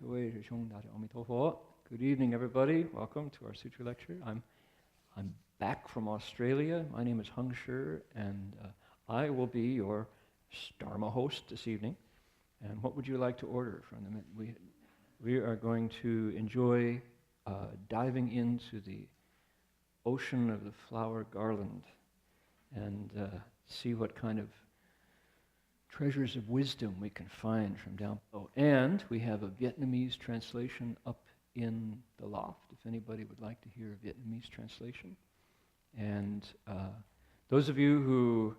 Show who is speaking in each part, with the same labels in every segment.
Speaker 1: Good evening, everybody. Welcome to our Sutra lecture. I'm back from Australia. My name is Heng Sure, and I will be your Dharma host this evening. And what would you like to order from them? We are going to enjoy diving into the ocean of the flower garland and see what kind of treasures of wisdom we can find from down below. And we have a Vietnamese translation up in the loft, if anybody would like to hear a Vietnamese translation. And those of you who,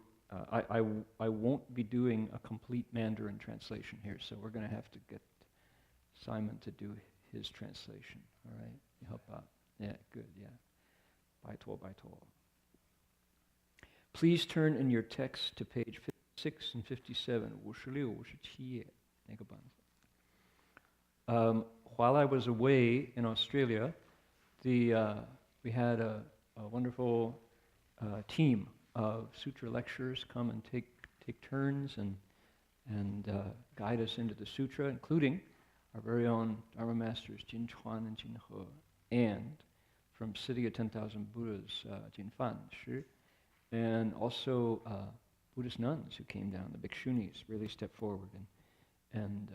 Speaker 1: I won't be doing a complete Mandarin translation here, so we're going to have to get Simon to do his translation, all right? You help out? Yeah, good, yeah. Bai tuo. Please turn in your text to page 56 and 57, 56, 57, 那个版本. While I was away in Australia, we had a wonderful team of sutra lecturers come and take turns and guide us into the sutra, including our very own Dharma masters Jin Chuan and Jin He, and from City of 10,000 Buddhas, Jin Fan Shi, and also Buddhist nuns who came down, the bhikshunis, really stepped forward and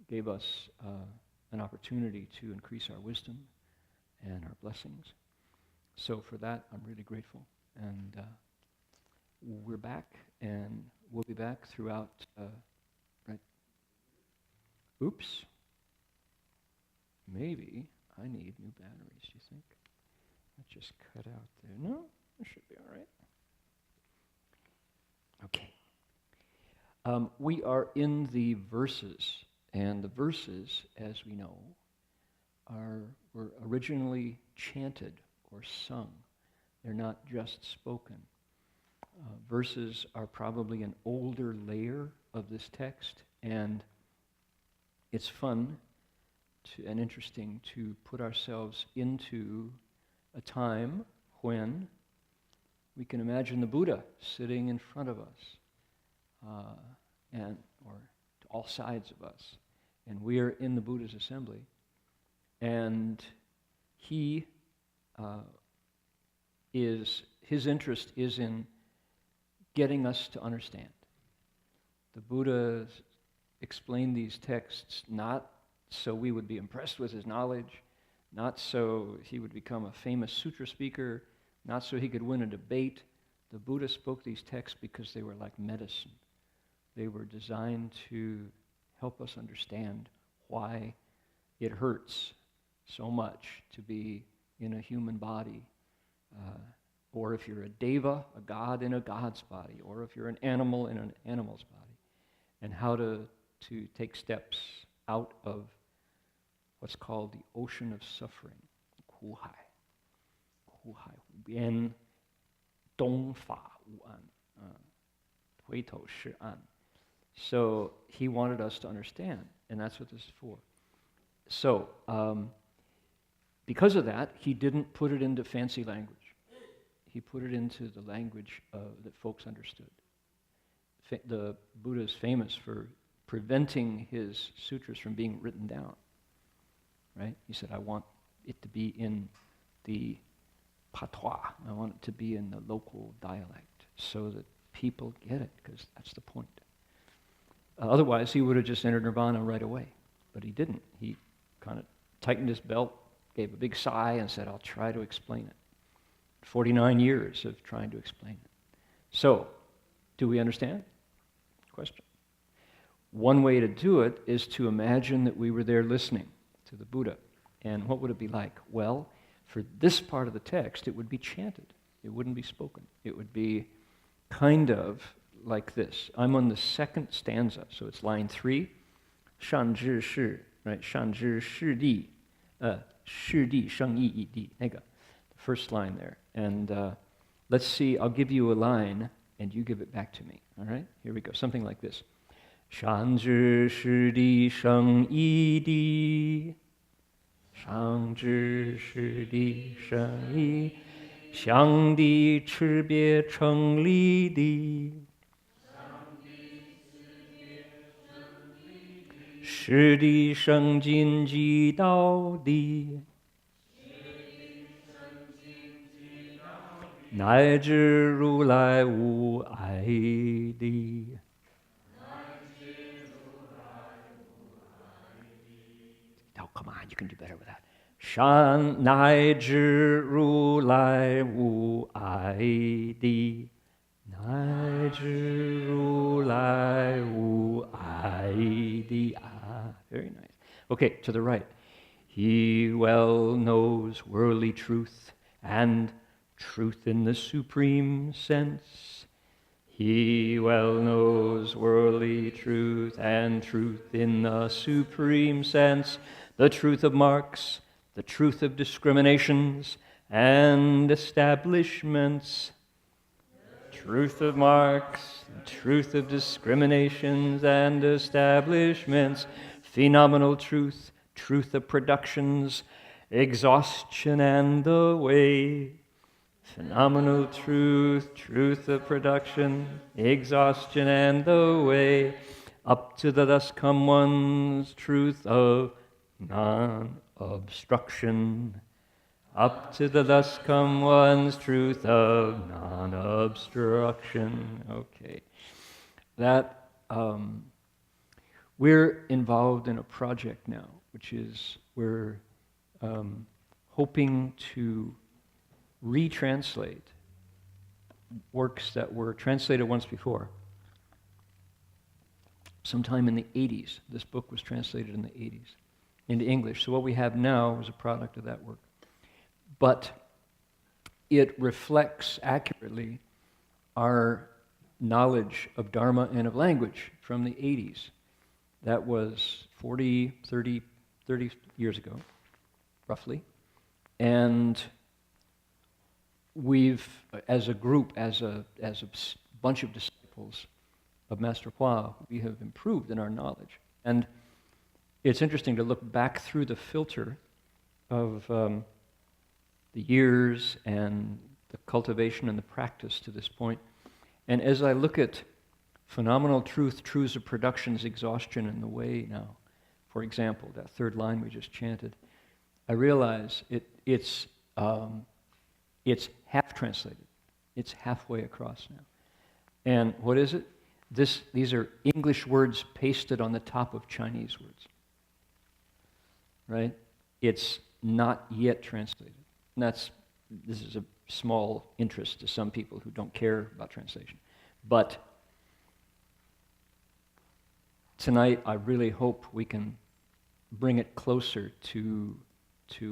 Speaker 1: gave us an opportunity to increase our wisdom and our blessings. So for that, I'm really grateful. And we're back, and we'll be back throughout, right? Oops. Maybe I need new batteries, do you think? That just cut out there. No, it should be all right. Okay. We are in the verses, and the verses, as we know, were originally chanted or sung. They're not just spoken. Verses are probably an older layer of this text, and it's fun and interesting to put ourselves into a time when we can imagine the Buddha sitting in front of us, or to all sides of us, and we are in the Buddha's assembly, and his interest is in getting us to understand. The Buddha explained these texts not so we would be impressed with his knowledge, not so he would become a famous sutra speaker, not so he could win a debate. The Buddha spoke these texts because they were like medicine. They were designed to help us understand why it hurts so much to be in a human body, or if you're a deva, a god in a god's body, or if you're an animal in an animal's body, and how to take steps out of what's called the ocean of suffering, Kuhai. Bien dong fa wu an, hui tou shi an. So he wanted us to understand, and that's what this is for. So because of that, he didn't put it into fancy language. He put it into the language that folks understood. The Buddha is famous for preventing his sutras from being written down, right? He said, I want it to be in the patois. I want it to be in the local dialect so that people get it, because that's the point. Otherwise, he would have just entered nirvana right away. But he didn't. He kind of tightened his belt, gave a big sigh, and said, I'll try to explain it. 49 years of trying to explain it. So, do we understand? Question. One way to do it is to imagine that we were there listening to the Buddha. And what would it be like? Well, for this part of the text, it would be chanted. It wouldn't be spoken. It would be kind of like this. I'm on the second stanza, so it's line 3. 善知识, right? 善知识地, 识地生意义地, 那个, the first line there. And let's see, I'll give you a line, and you give it back to me. All right? Here we go. Something like this. 善知识地生意地, 善知识地生意, 相地持别成立地.是地生尽即道地，乃至如来无碍地。Oh, come on, you can do better with that. 善乃至如来无碍地，乃至如来无碍地。Ah, very nice. Okay, to the right. He well knows worldly truth and truth in the supreme sense. He well knows worldly truth and truth in the supreme sense, the truth of marks, the truth of discriminations and establishments. Truth of marks, truth of discriminations and establishments, phenomenal truth, truth of productions, exhaustion and the way. Phenomenal truth, truth of production, exhaustion and the way. Up to the thus come one's truth of non-obstruction. Up to the thus come one's truth of non-obstruction. Okay. That, we're involved in a project now, which is we're hoping to retranslate works that were translated once before. Sometime in the 80s. This book was translated in the 80s into English. So what we have now is a product of that work. But it reflects accurately our knowledge of Dharma and of language from the 80s. That was 30 years ago, roughly. And we've, as a group, as a bunch of disciples of Master Hua, we have improved in our knowledge. And it's interesting to look back through the filter of the years and the cultivation and the practice to this point. And as I look at phenomenal truth, truths of productions, exhaustion, and the way now, for example, that third line we just chanted, I realize it's half translated. It's halfway across now. And what is it? These are English words pasted on the top of Chinese words. Right? It's not yet translated. And this is a small interest to some people who don't care about translation. But tonight, I really hope we can bring it closer to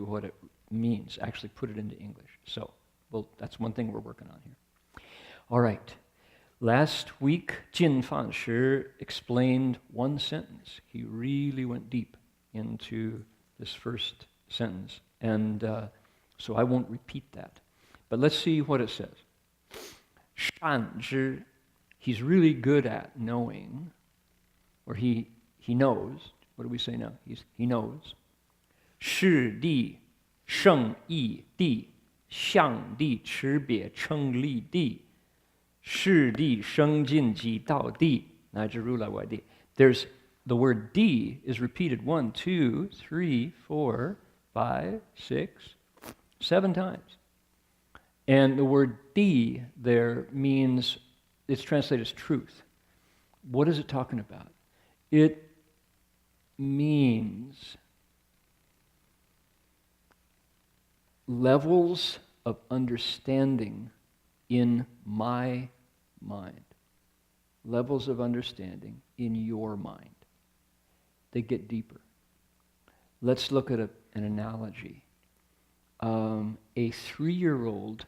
Speaker 1: what it means, actually put it into English. So, well, that's one thing we're working on here. All right. Last week, Jin Fan Shi explained one sentence. He really went deep into this first sentence. And so I won't repeat that. But let's see what it says. Shan zhi, he's really good at knowing, or he knows. What do we say now? He knows. Shi di, sheng yi di, xiang di, chi bie, cheng li di, shi di, sheng jin ji dao di, nai zhi ru lai wai di. There's the word di is repeated 1, 2, 3, 4, 5, 6, 7 times. And the word di there means, it's translated as truth. What is it talking about? It means levels of understanding in my mind. Levels of understanding in your mind. They get deeper. Let's look at an analogy. A 3-year-old,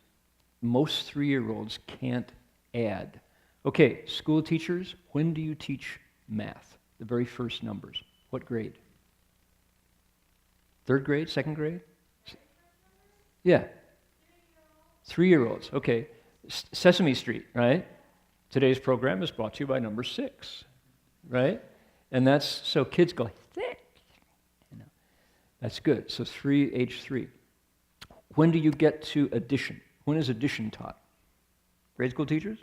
Speaker 1: most 3-year-olds can't add. Okay, school teachers, when do you teach math? The very first numbers. What grade? 3rd grade? 2nd grade? Yeah. 3-year-olds. Okay. Sesame Street, right? Today's program is brought to you by number 6, right? And that's, so kids go, that's good. So age 3. When do you get to addition? When is addition taught? Grade school teachers?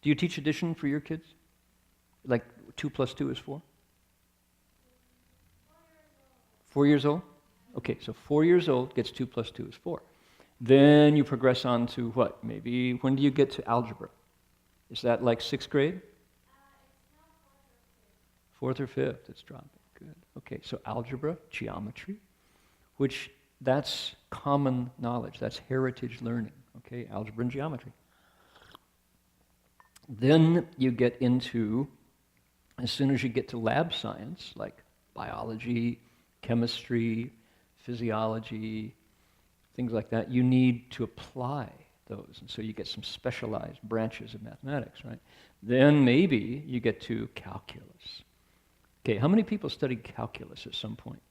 Speaker 1: Do you teach addition for your kids? Like 2 plus 2 is 4? 4 years old? Okay, so 4 years old gets 2 plus 2 is 4. Then you progress on to what? Maybe, when do you get to algebra? Is that like 6th grade?
Speaker 2: It's now
Speaker 1: 4th or 5th, it's dropping. Good. Okay, so algebra, geometry, which that's common knowledge, that's heritage learning. Okay, algebra and geometry. Then you get into, as soon as you get to lab science, like biology, chemistry, physiology, things like that, you need to apply those. And so you get some specialized branches of mathematics, right? Then maybe you get to calculus. Okay, how many people studied calculus at some point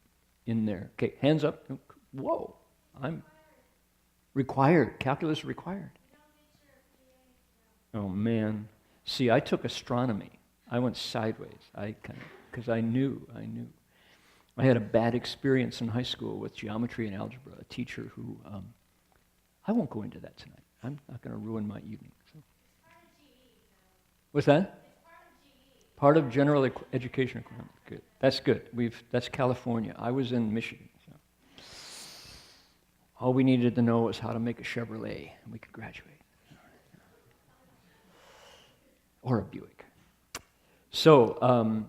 Speaker 1: in there? Okay, hands up. Whoa, I'm required. Calculus required. Oh man. See, I took astronomy. I went sideways. Because I knew. I had a bad experience in high school with geometry and algebra. A teacher who, I won't go into that tonight. I'm not going to ruin my evening. So. What's that? Part of general education requirement. Good. That's good. That's California. I was in Michigan. So. All we needed to know was how to make a Chevrolet, and we could graduate. Or a Buick. So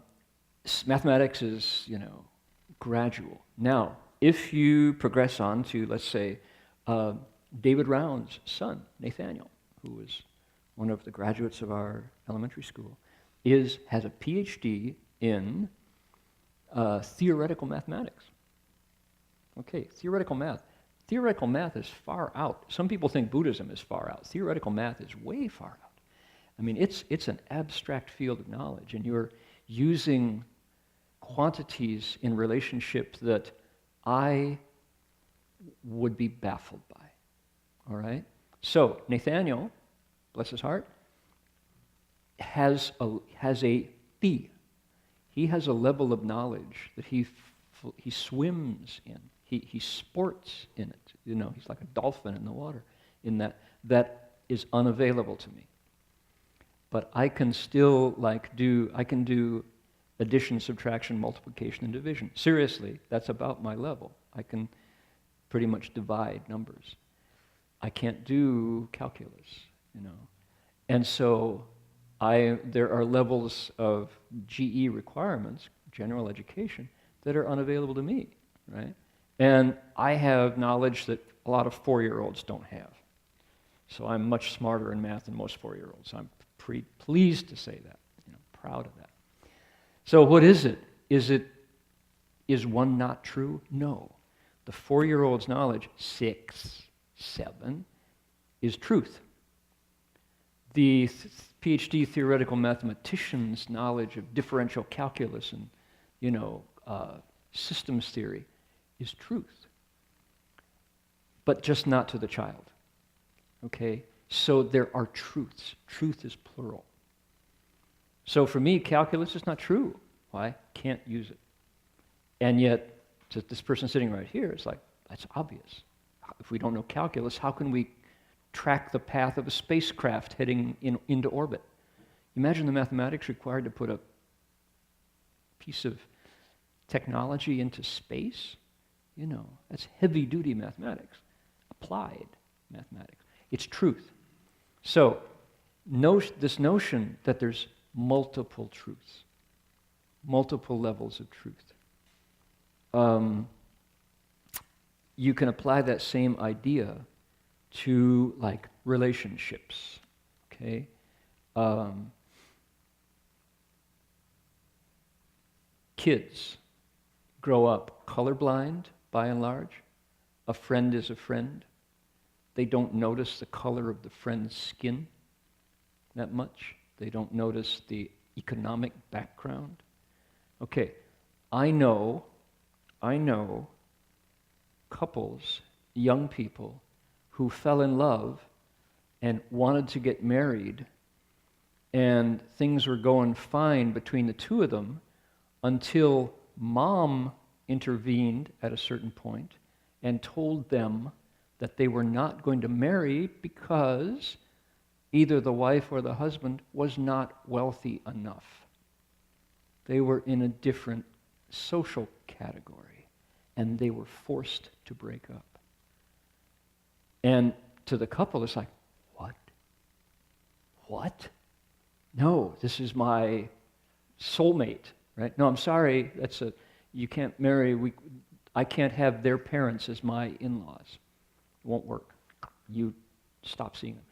Speaker 1: mathematics is, gradual. Now, if you progress on to, let's say, David Round's son, Nathaniel, who was one of the graduates of our elementary school, has a PhD in theoretical mathematics. Okay, theoretical math. Theoretical math is far out. Some people think Buddhism is far out. Theoretical math is way far out. I mean, it's an abstract field of knowledge, and you're using quantities in relationship that I would be baffled by. All right? So, Nathaniel, bless his heart, has a fee. He has a level of knowledge that he swims in. He sports in it. He's like a dolphin in the water. In that is unavailable to me. But I can still do addition, subtraction, multiplication, and division. Seriously, that's about my level. I can pretty much divide numbers. I can't do calculus, And so there are levels of GE requirements, general education, that are unavailable to me, right? And I have knowledge that a lot of 4-year-olds don't have. So I'm much smarter in math than most 4-year-olds. I'm pretty pleased to say that, proud of that. So what is it? Is one not true? No. The 4-year-old's knowledge, 6, 7, is truth. The PhD theoretical mathematician's knowledge of differential calculus and, systems theory is truth. But just not to the child. Okay? So there are truths. Truth is plural. So for me, calculus is not true. Why? Can't use it. And yet, to this person sitting right here, it's like, that's obvious. If we don't know calculus, how can we track the path of a spacecraft heading into orbit? Imagine the mathematics required to put a piece of technology into space. That's heavy-duty mathematics, applied mathematics. It's truth. So, this notion that there's multiple truths, multiple levels of truth. You can apply that same idea to, like, relationships, okay? Kids grow up colorblind, by and large. A friend is a friend. They don't notice the color of the friend's skin that much. They don't notice the economic background. Okay, I know couples, young people, who fell in love and wanted to get married, and things were going fine between the two of them until mom intervened at a certain point and told them that they were not going to marry because either the wife or the husband was not wealthy enough. They were in a different social category. and they were forced to break up. And to the couple, it's like, what? What? No, this is my soulmate, right? No, I'm sorry, you can't marry, I can't have their parents as my in-laws. It won't work. You stop seeing them.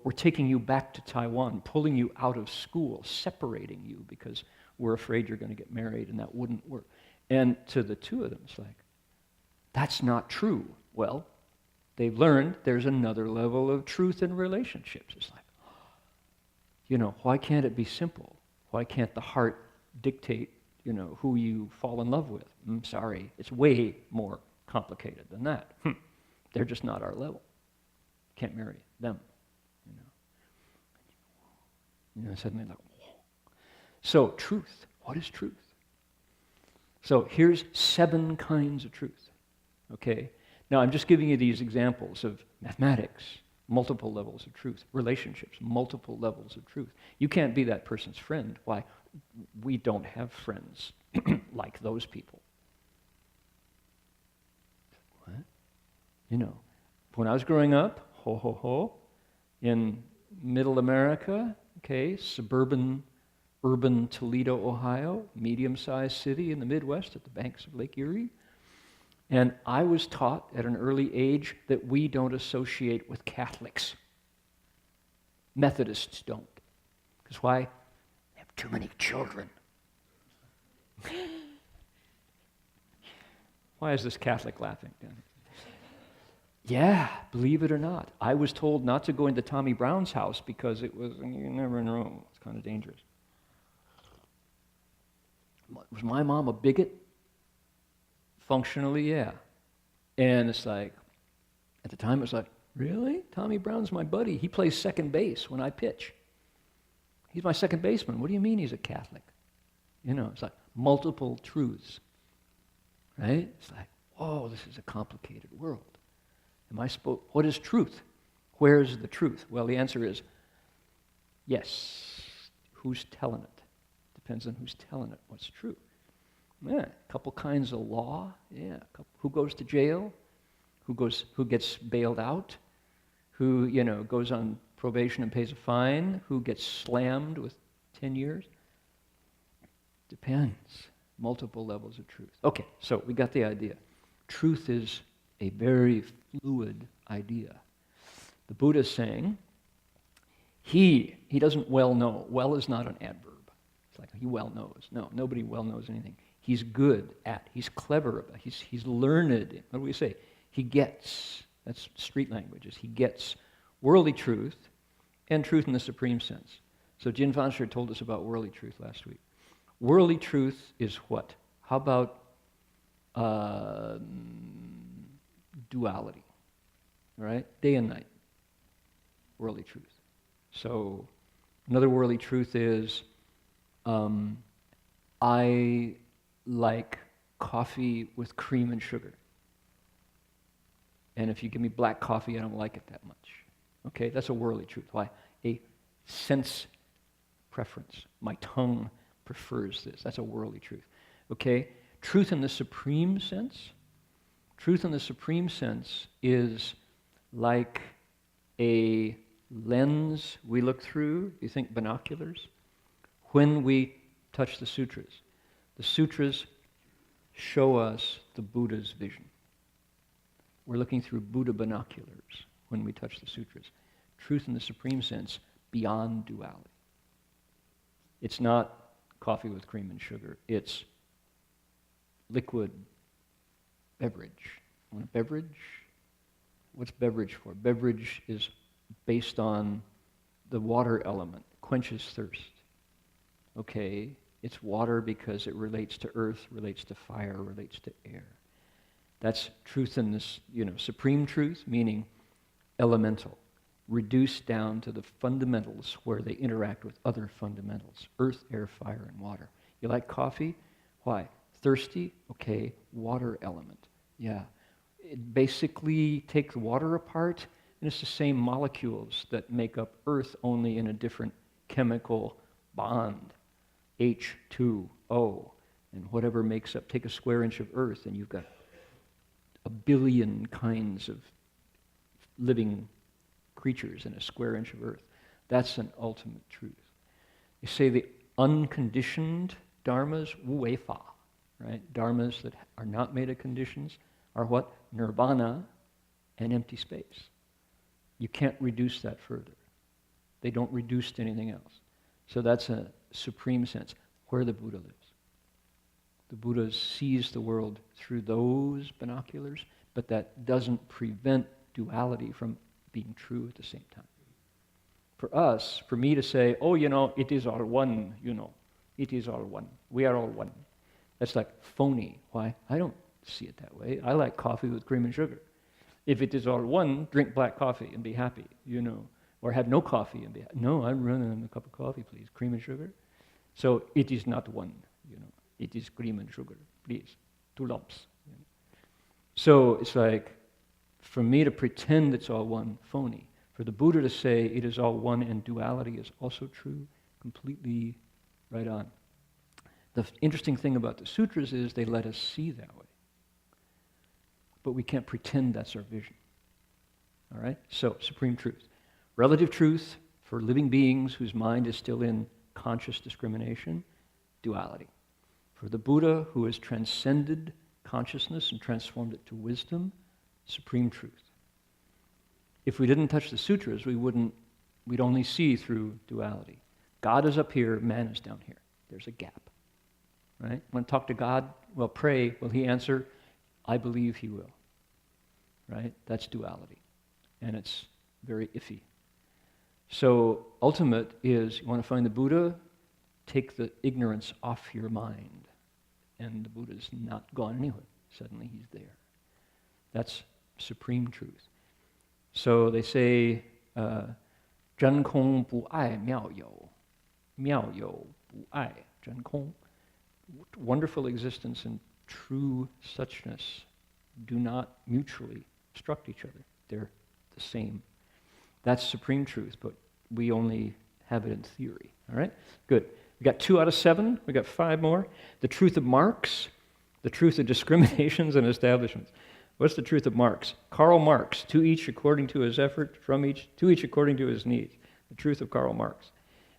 Speaker 1: We're taking you back to Taiwan, pulling you out of school, separating you because we're afraid you're going to get married, and that wouldn't work. And to the two of them, it's like, that's not true. Well, they've learned there's another level of truth in relationships. It's like, why can't it be simple? Why can't the heart dictate, who you fall in love with? I'm sorry, it's way more complicated than that. They're just not our level. Can't marry them. Suddenly like, whoa. So truth, what is truth? So here's 7 kinds of truth, okay? Now I'm just giving you these examples of mathematics, multiple levels of truth, relationships, multiple levels of truth. You can't be that person's friend. Why? We don't have friends like those people. What? When I was growing up, in middle America, okay, suburban, urban Toledo, Ohio, medium-sized city in the Midwest at the banks of Lake Erie. And I was taught at an early age that we don't associate with Catholics. Methodists don't. Because why? They have too many children. Why is this Catholic laughing? Yeah, believe it or not. I was told not to go into Tommy Brown's house because you never know. It's kind of dangerous. Was my mom a bigot? Functionally, yeah. And it's like, at the time it was like, really? Tommy Brown's my buddy. He plays second base when I pitch. He's my second baseman. What do you mean he's a Catholic? It's like multiple truths. Right? It's like, whoa, this is a complicated world. What is truth? Where's the truth? Well, the answer is yes. Who's telling it? Depends on who's telling it. What's true? Yeah, a couple kinds of law. Yeah, who goes to jail? Who gets bailed out? Who goes on probation and pays a fine? Who gets slammed with 10 years? Depends. Multiple levels of truth. Okay, so we got the idea. Truth is a very fluid idea. The Buddha is saying, he doesn't well know. Well is not an adverb. It's like he well knows. No, nobody well knows anything. He's good at, he's clever about, he's learned. What do we say? He gets, that's street languages, he gets worldly truth and truth in the supreme sense. So Jin Fansher told us about worldly truth last week. Worldly truth is what? How about duality, right? Day and night, worldly truth. So another worldly truth is I like coffee with cream and sugar. And if you give me black coffee, I don't like it that much. Okay, that's a worldly truth. Why? A sense preference. My tongue prefers this. That's a worldly truth. Okay? Truth in the supreme sense. Truth in the supreme sense is like a lens we look through. You think binoculars? When we touch the sutras show us the Buddha's vision. We're looking through Buddha binoculars when we touch the sutras. Truth in the supreme sense, beyond duality. It's not coffee with cream and sugar. It's liquid beverage. Want a beverage? What's beverage for? Beverage is based on the water element, quenches thirst. Okay, it's water because it relates to earth, relates to fire, relates to air. That's truth in this, supreme truth, meaning elemental, reduced down to the fundamentals where they interact with other fundamentals, earth, air, fire, and water. You like coffee? Why? Thirsty? Okay, water element. Yeah. It basically takes water apart, and it's the same molecules that make up earth, only in a different chemical bond. H2O, and whatever makes up, take a square inch of earth, and you've got a billion kinds of living creatures in a square inch of earth. That's an ultimate truth. You say the unconditioned dharmas, wu wei fa, right? Dharmas that are not made of conditions are what? Nirvana and empty space. You can't reduce that further. They don't reduce to anything else. So that's a supreme sense, where the Buddha lives. The Buddha sees the world through those binoculars, but that doesn't prevent duality from being true at the same time. For us, for me to say, oh, it is all one, it is all one. We are all one. That's like phony. Why? I don't see it that way. I like coffee with cream and sugar. If it is all one, drink black coffee and be happy, or have no coffee and be happy. No, I'd rather have a cup of coffee, please. Cream and sugar. So it is not one, It is cream and sugar, please. 2 lumps. So it's like, for me to pretend it's all one, phony. For the Buddha to say it is all one and duality is also true, completely right on. The interesting thing about the sutras is they let us see that way. But we can't pretend that's our vision. All right? So, supreme truth. Relative truth for living beings whose mind is still in conscious discrimination, duality. For the Buddha who has transcended consciousness and transformed it to wisdom, supreme truth. If we didn't touch the sutras, we'd only see through duality. God is up here, man is down here. There's a gap. Right? Want to talk to God? Well, pray. Will he answer? I believe he will. Right? That's duality. And it's very iffy. So ultimate is, you want to find the Buddha? Take the ignorance off your mind. And the Buddha's not gone anywhere. Suddenly he's there. That's supreme truth. So they say, 真空不爱妙有, 妙有不爱真空. Wonderful existence and true suchness do not mutually obstruct each other. They're the same. That's supreme truth, but we only have it in theory. All right? Good. We got 2 out of 7. We got 5 more. The truth of marks, the truth of discriminations and establishments. What's the truth of marks? Karl Marx, to each according to his effort, from each, to each according to his needs. The truth of Karl Marx.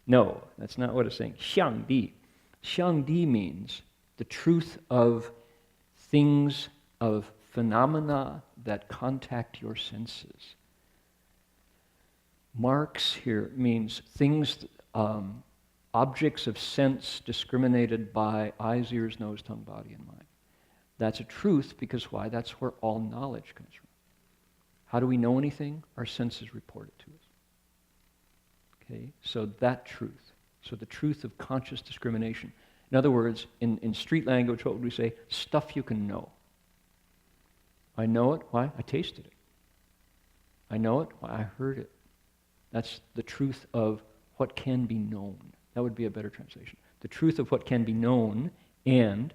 Speaker 1: No, that's not what it's saying. Xiang Di. Xiang Di means the truth of things, of phenomena that contact your senses. Marks here means things, objects of sense discriminated by eyes, ears, nose, tongue, body, and mind. That's a truth because why? That's where all knowledge comes from. How do we know anything? Our senses report it to us. Okay, so that truth. So the truth of conscious discrimination. In other words, in street language, what would we say? Stuff you can know. I know it. Why? I tasted it. I know it. Why? I heard it. That's the truth of what can be known. That would be a better translation. The truth of what can be known and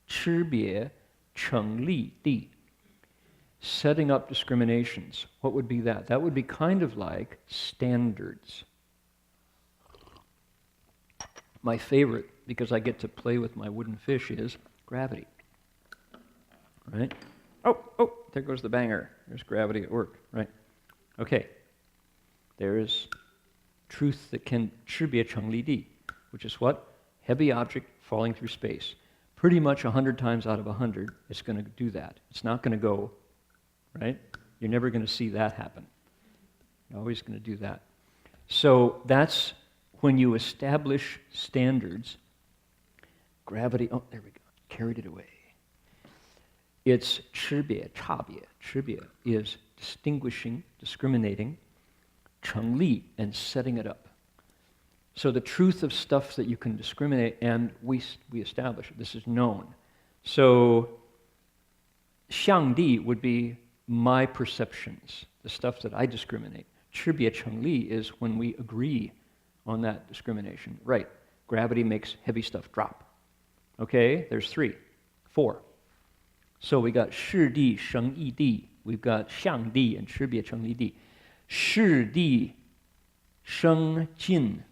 Speaker 1: 区别成立地. Setting up discriminations. What would be that? That would be kind of like standards. My favorite, because I get to play with my wooden fish, is gravity. Right? Oh, there goes the banger. There's gravity at work, right? Okay. There is truth that can 区别成立地, which is what? Heavy object falling through space. Pretty much 100 times out of 100, it's going to do that. It's not going to go, right? You're never going to see that happen. You're always going to do that. So that's when you establish standards. Gravity, oh, there we go. Carried it away. It's 区别, 差别. 区别 is distinguishing, discriminating, 成立 and setting it up. So the truth of stuff that you can discriminate, and we establish it. This is known. So 相地 would be my perceptions, the stuff that I discriminate. 区别成立 is when we agree on that discrimination. Right, gravity makes heavy stuff drop. Okay, there's 3, 4. So we got 是地, 生意地. We've got 相地 and 区别成立地. 是地, 生尽,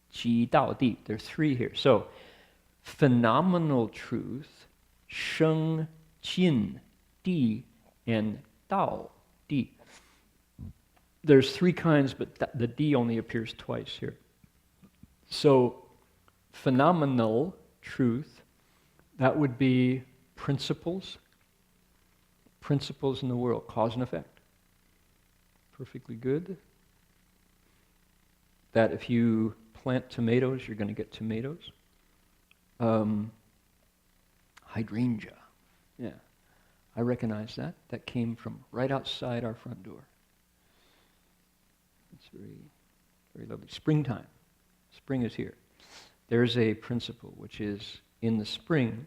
Speaker 1: 即道地. There are 3 here. So, phenomenal truth, 生尽 Di, and Dao, Di. There's three kinds, but the Di only appears twice here. So, phenomenal truth, that would be principles. Principles in the world, cause and effect. Perfectly good. That if you plant tomatoes, you're going to get tomatoes. Hydrangea. Yeah, I recognize that. That came from right outside our front door. It's very, very lovely. Springtime. Spring is here. There's a principle, which is in the spring,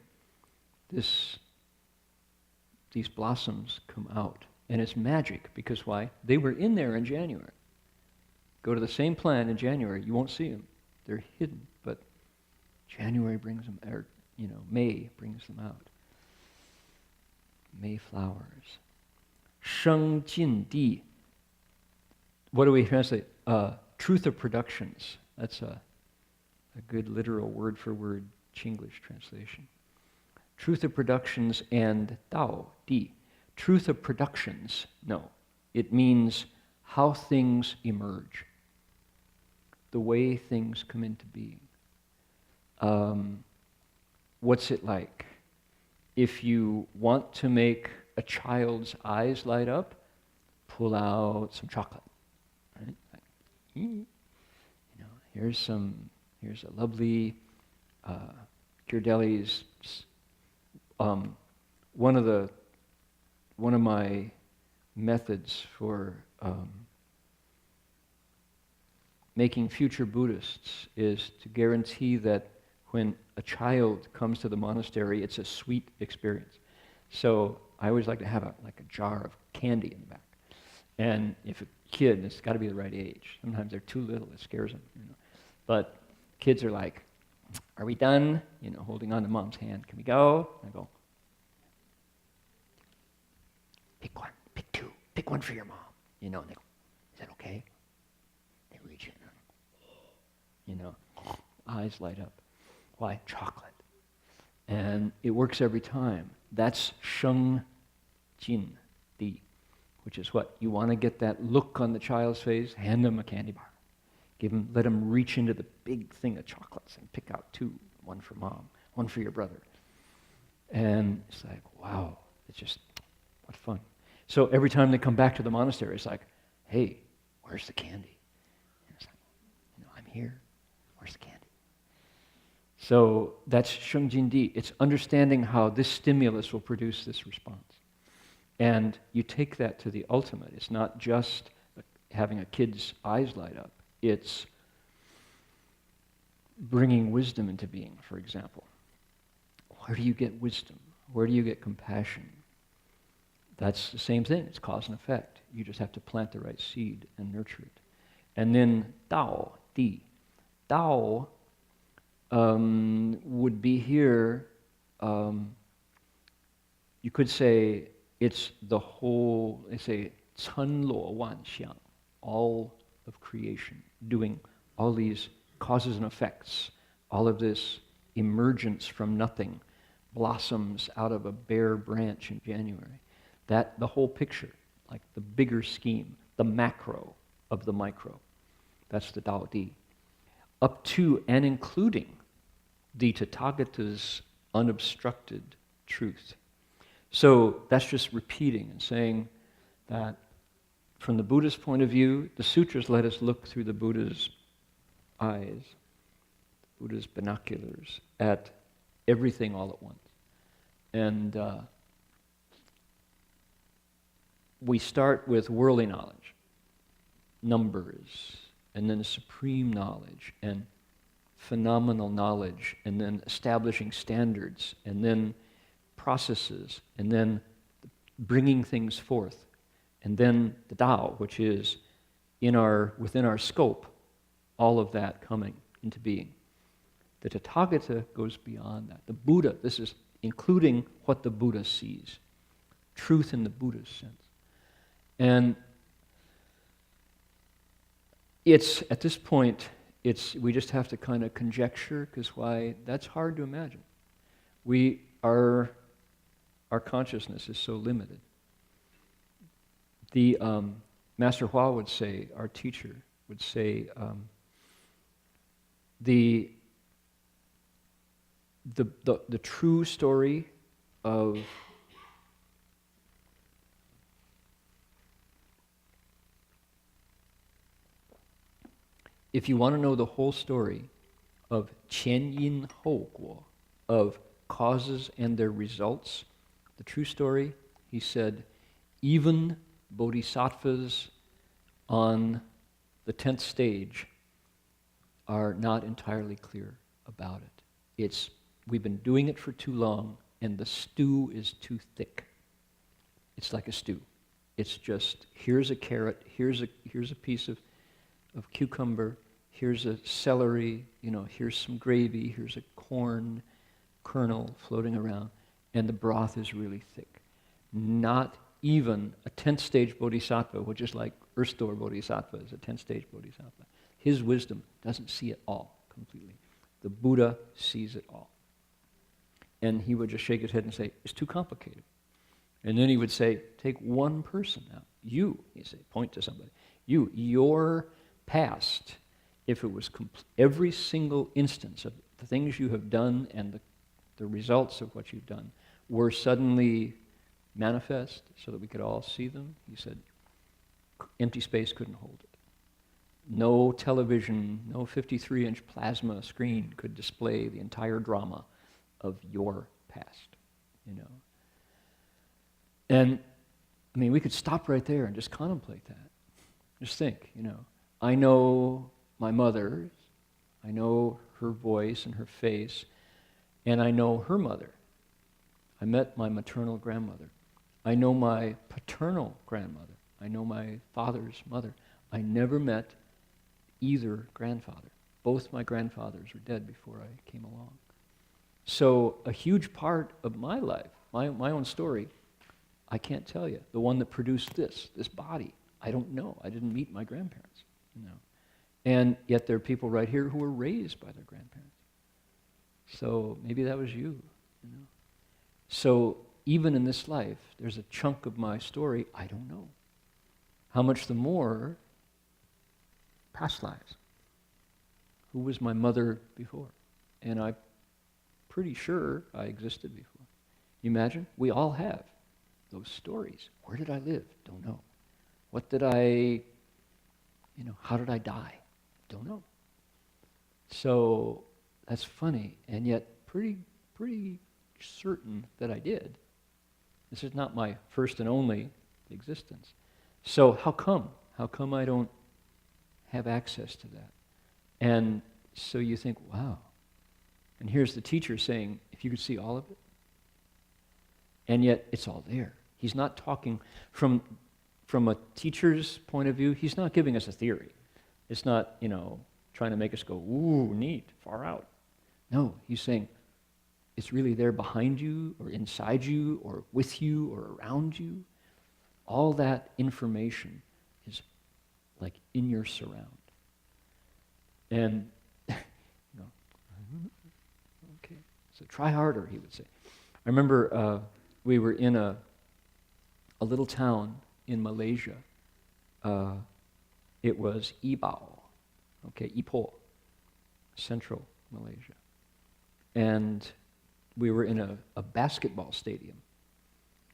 Speaker 1: these blossoms come out. And it's magic, because why? They were in there in January. Go to the same plant in January, you won't see them. They're hidden, but January brings them, or May brings them out. May flowers. Sheng Jin Di. What do we translate? Truth of productions. That's a good literal word-for-word Chinglish translation. Truth of productions and Dao, Di. Truth of productions, no. It means how things emerge. The way things come into being. What's it like? If you want to make a child's eyes light up, pull out some chocolate. Right? Here's a lovely Ghirardelli's. One of my methods for making future Buddhists is to guarantee that when a child comes to the monastery, it's a sweet experience. So I always like to have a jar of candy in the back. And if a kid, it's got to be the right age. Sometimes they're too little, it scares them. But kids are like, "Are we done?" Holding on to mom's hand. "Can we go?" And I go, "Pick one, pick two, pick one for your mom." And they go, "Is that okay?" They reach in, eyes light up. Why? Chocolate. And it works every time. That's Sheng Jin Di, which is what? You want to get that look on the child's face, hand them a candy bar. Let them reach into the big thing of chocolates and pick out two, one for mom, one for your brother. And it's like, wow, it's just, what fun. So every time they come back to the monastery, it's like, "Hey, where's the candy?" And it's like, "I'm here. Where's the candy?" So that's Sheng Jin Di. It's understanding how this stimulus will produce this response. And you take that to the ultimate. It's not just having a kid's eyes light up. It's bringing wisdom into being, for example. Where do you get wisdom? Where do you get compassion? That's the same thing. It's cause and effect. You just have to plant the right seed and nurture it. And then Dao, Di. Dao would be here, you could say it's the whole, they say, 尘罗万象, all of creation, doing all these causes and effects, all of this emergence from nothing, blossoms out of a bare branch in January. That, the whole picture, like the bigger scheme, the macro of the micro. That's the Tao Di. Up to and including the Tathagata's unobstructed truth. So that's just repeating and saying that from the Buddhist point of view, the sutras let us look through the Buddha's eyes, Buddha's binoculars, at everything all at once. And we start with worldly knowledge, numbers, and then supreme knowledge, and phenomenal knowledge, and then establishing standards, and then processes, and then bringing things forth, and then the Tao, which is within our scope, all of that coming into being. The Tathagata goes beyond that. The Buddha, this is including what the Buddha sees, truth in the Buddha's sense. And it's, at this point, we just have to kind of conjecture, because why? That's hard to imagine. We are our consciousness is so limited. The Master Hua would say, our teacher would say, the true story of if you want to know the whole story of qian yin hou guo, of causes and their results, the true story, he said, even bodhisattvas on the 10th stage are not entirely clear about it. We've been doing it for too long, and the stew is too thick. It's like a stew. It's just, here's a carrot, here's a piece of cucumber, here's a celery, here's some gravy, here's a corn kernel floating around, and the broth is really thick. Not even a 10th stage bodhisattva, which is like Earth Store Bodhisattva, is a 10th stage bodhisattva. His wisdom doesn't see it all completely. The Buddha sees it all. And he would just shake his head and say, it's too complicated. And then he would say, take one person now. You, he'd say, point to somebody. Your past, if it was every single instance of the things you have done and the results of what you've done were suddenly manifest so that we could all see them, he said, empty space couldn't hold it. No television, no 53-inch plasma screen could display the entire drama of your past, And, we could stop right there and just contemplate that. Just think, I know my mother, I know her voice and her face, and I know her mother. I met my maternal grandmother. I know my paternal grandmother. I know my father's mother. I never met either grandfather. Both my grandfathers were dead before I came along. So a huge part of my life, my own story, I can't tell you. The one that produced this body, I don't know. I didn't meet my grandparents, And yet there are people right here who were raised by their grandparents. So maybe that was you, So even in this life, there's a chunk of my story I don't know. How much the more past lives. Who was my mother before? And I'm pretty sure I existed before. You imagine? We all have those stories. Where did I live? Don't know. What did I, how did I die? Don't know. So that's funny, and yet pretty certain that I did. This is not my first and only existence. So how come? How come I don't have access to that? And so you think, wow. And here's the teacher saying, if you could see all of it. And yet it's all there. He's not talking from a teacher's point of view, he's not giving us a theory. It's not, trying to make us go, ooh, neat, far out. No, he's saying, it's really there behind you, or inside you, or with you, or around you. All that information is like in your surround. And, okay, so try harder, he would say. I remember we were in a little town in Malaysia. It was Ibao, Ipoh, central Malaysia. And we were in a basketball stadium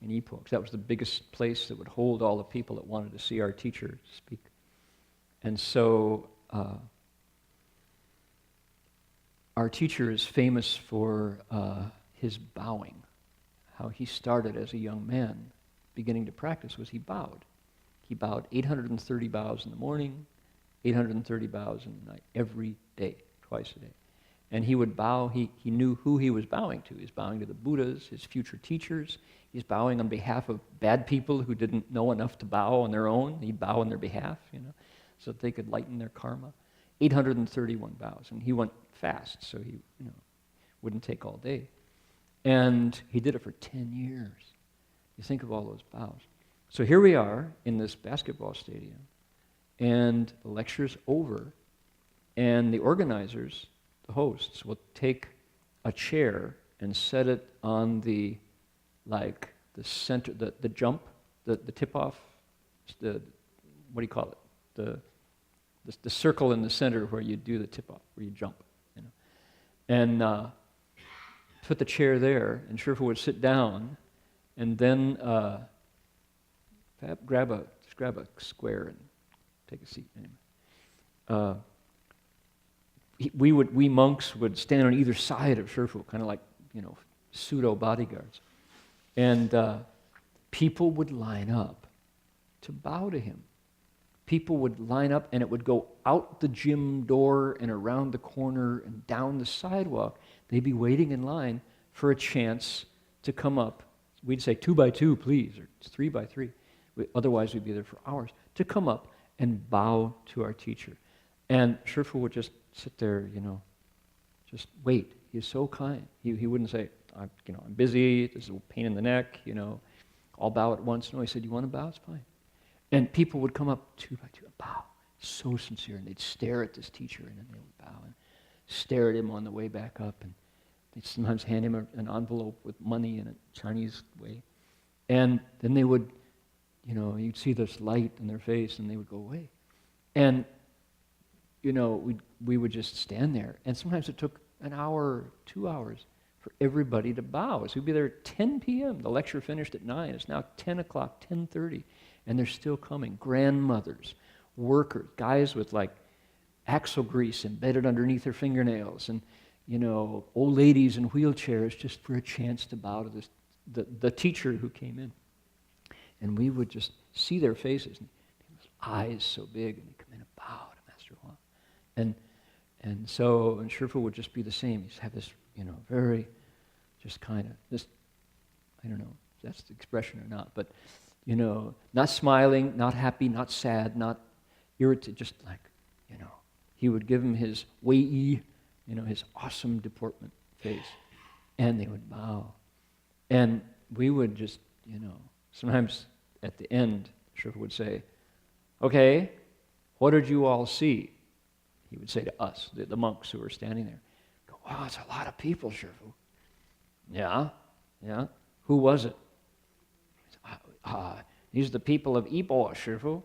Speaker 1: in Ipoh, because that was the biggest place that would hold all the people that wanted to see our teacher speak. And so our teacher is famous for his bowing. How he started as a young man, beginning to practice, was he bowed. He bowed 830 bows in the morning, 830 bows in the night, every day, twice a day. And he would bow, he knew who he was bowing to. He was bowing to the Buddhas, his future teachers. He's bowing on behalf of bad people who didn't know enough to bow on their own. He'd bow on their behalf, so that they could lighten their karma. 831 bows. And he went fast, so he wouldn't take all day. And he did it for 10 years. You think of all those bows. So here we are in this basketball stadium, and the lecture's over, and the organizers, the hosts, will take a chair and set it on the like the center, the jump, the tip-off, what do you call it? The circle in the center where you do the tip-off, where you jump. And put the chair there, and Shifu would sit down, and then grab a square and take a seat. Anyway. We monks would stand on either side of Shifu, kind of like, pseudo bodyguards. And people would line up to bow to him. People would line up, and it would go out the gym door and around the corner and down the sidewalk. They'd be waiting in line for a chance to come up. We'd say 2 by 2, please, or 3 by 3. Otherwise, we'd be there for hours. To come up and bow to our teacher. And Shifu would just sit there, just wait. He's so kind. He wouldn't say, I'm busy, this is a pain in the neck, I'll bow at once. No, he said, you want to bow? It's fine. And people would come up 2 by 2 and bow, so sincere, and they'd stare at this teacher, and then they would bow and stare at him on the way back up, and they'd sometimes hand him an envelope with money in a Chinese way. And then they would, you'd see this light in their face, and they would go away. And, we would just stand there, and sometimes it took an hour, 2 hours for everybody to bow. So we'd be there at 10 p.m. The lecture finished at 9. It's now 10 o'clock, 10:30. And they're still coming. Grandmothers, workers, guys with like axle grease embedded underneath their fingernails, and old ladies in wheelchairs just for a chance to bow to this the teacher who came in. And we would just see their faces, and his eyes so big, and he'd come in and bow to Master Huang. And Shifu would just be the same. He'd have this, very just kind of this, I don't know if that's the expression or not, but not smiling, not happy, not sad, not irritated, just like, he would give him his wei, his awesome deportment face, and they would bow. And we would just, sometimes at the end, Shifu would say, okay, what did you all see? He would say to us, the monks who were standing there, go, wow, it's a lot of people, Shifu. Yeah. Who was it? These are the people of Ibo, Shifu.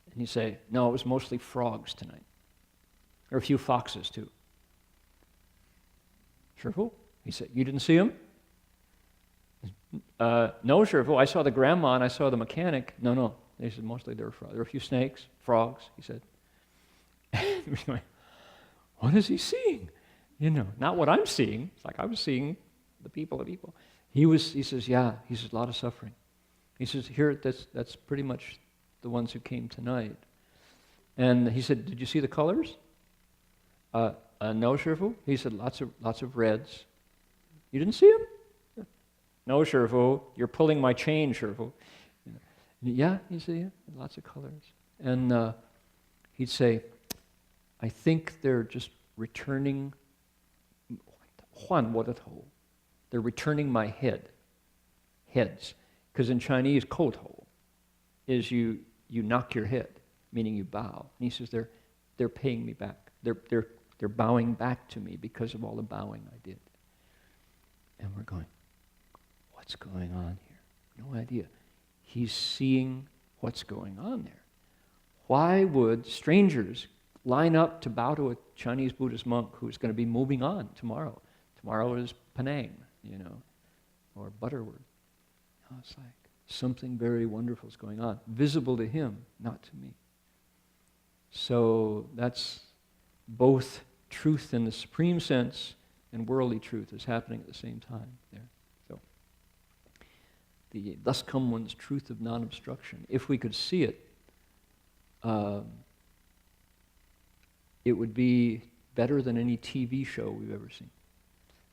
Speaker 1: And he'd say, no, it was mostly frogs tonight. There were a few foxes, too. Shifu? He said, you didn't see them? No, Shifu, I saw the grandma and I saw the mechanic. No. They said, mostly there were frogs. There were a few snakes, frogs, he said. What is he seeing? Not what I'm seeing. It's like I was seeing the people of Ibo. He says, yeah, he says, a lot of suffering. He says, here, that's pretty much the ones who came tonight. And he said, did you see the colors? No, Shifu. He said, lots of reds. You didn't see them? No, Shifu. You're pulling my chain, Shifu. Yeah, he said, yeah, lots of colors. And he'd say, I think they're just returning, they're returning my heads. Because in Chinese, koto is you knock your head, meaning you bow. And he says they're paying me back. They're bowing back to me because of all the bowing I did. And we're going, what's going on here? No idea. He's seeing what's going on there. Why would strangers line up to bow to a Chinese Buddhist monk who's going to be moving on tomorrow? Tomorrow is Penang, or Butterworth. No, it's like something very wonderful is going on, visible to him, not to me. So that's both truth in the supreme sense and worldly truth is happening at the same time there. So the thus come one's truth of non-obstruction. If we could see it, it would be better than any TV show we've ever seen.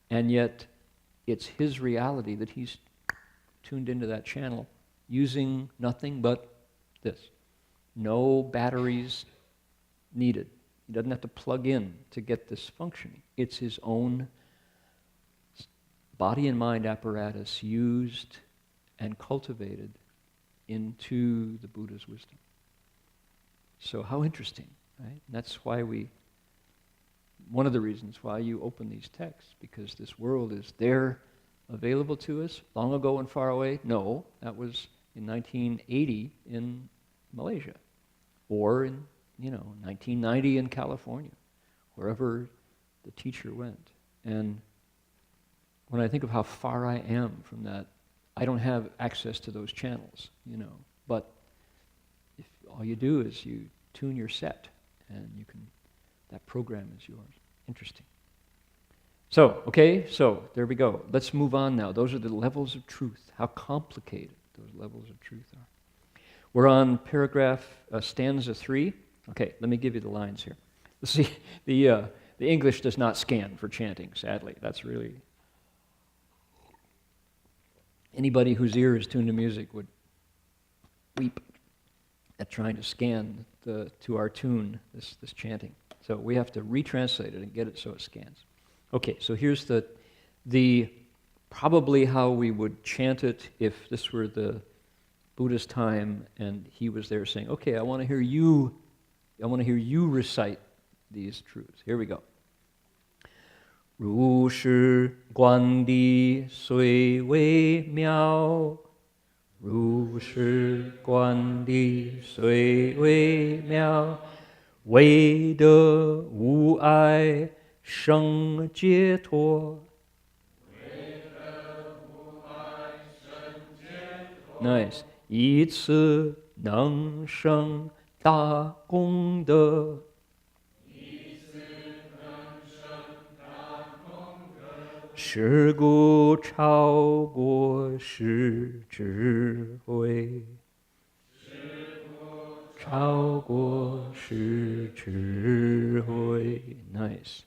Speaker 1: And yet, it's his reality that he's tuned into that channel using nothing but this. No batteries needed. He doesn't have to plug in to get this functioning. It's his own body and mind apparatus used and cultivated into the Buddha's wisdom. So how interesting, right? And that's why one of the reasons why you open these texts, because this world is their available to us long ago and far away? No, that was in 1980 in Malaysia, or in 1990 in California, wherever the teacher went. And when I think of how far I am from that, I don't have access to those channels, But if all you do is you tune your set, and that program is yours. Interesting. So there we go. Let's move on now. Those are the levels of truth, how complicated those levels of truth are. We're on stanza 3. Okay, let me give you the lines here. See, the English does not scan for chanting, sadly. That's really... Anybody whose ear is tuned to music would weep at trying to scan to our tune, this chanting. So we have to retranslate it and get it so it scans. Okay, so here's the probably how we would chant it if this were the Buddha's time and he was there saying, okay, I want to hear you recite these truths. Here we go. 如是观地虽微妙，如是观地虽微妙，唯得无碍生解脱。Nice. 以此能生大功德。是故超过世智慧，超过世智慧。Nice.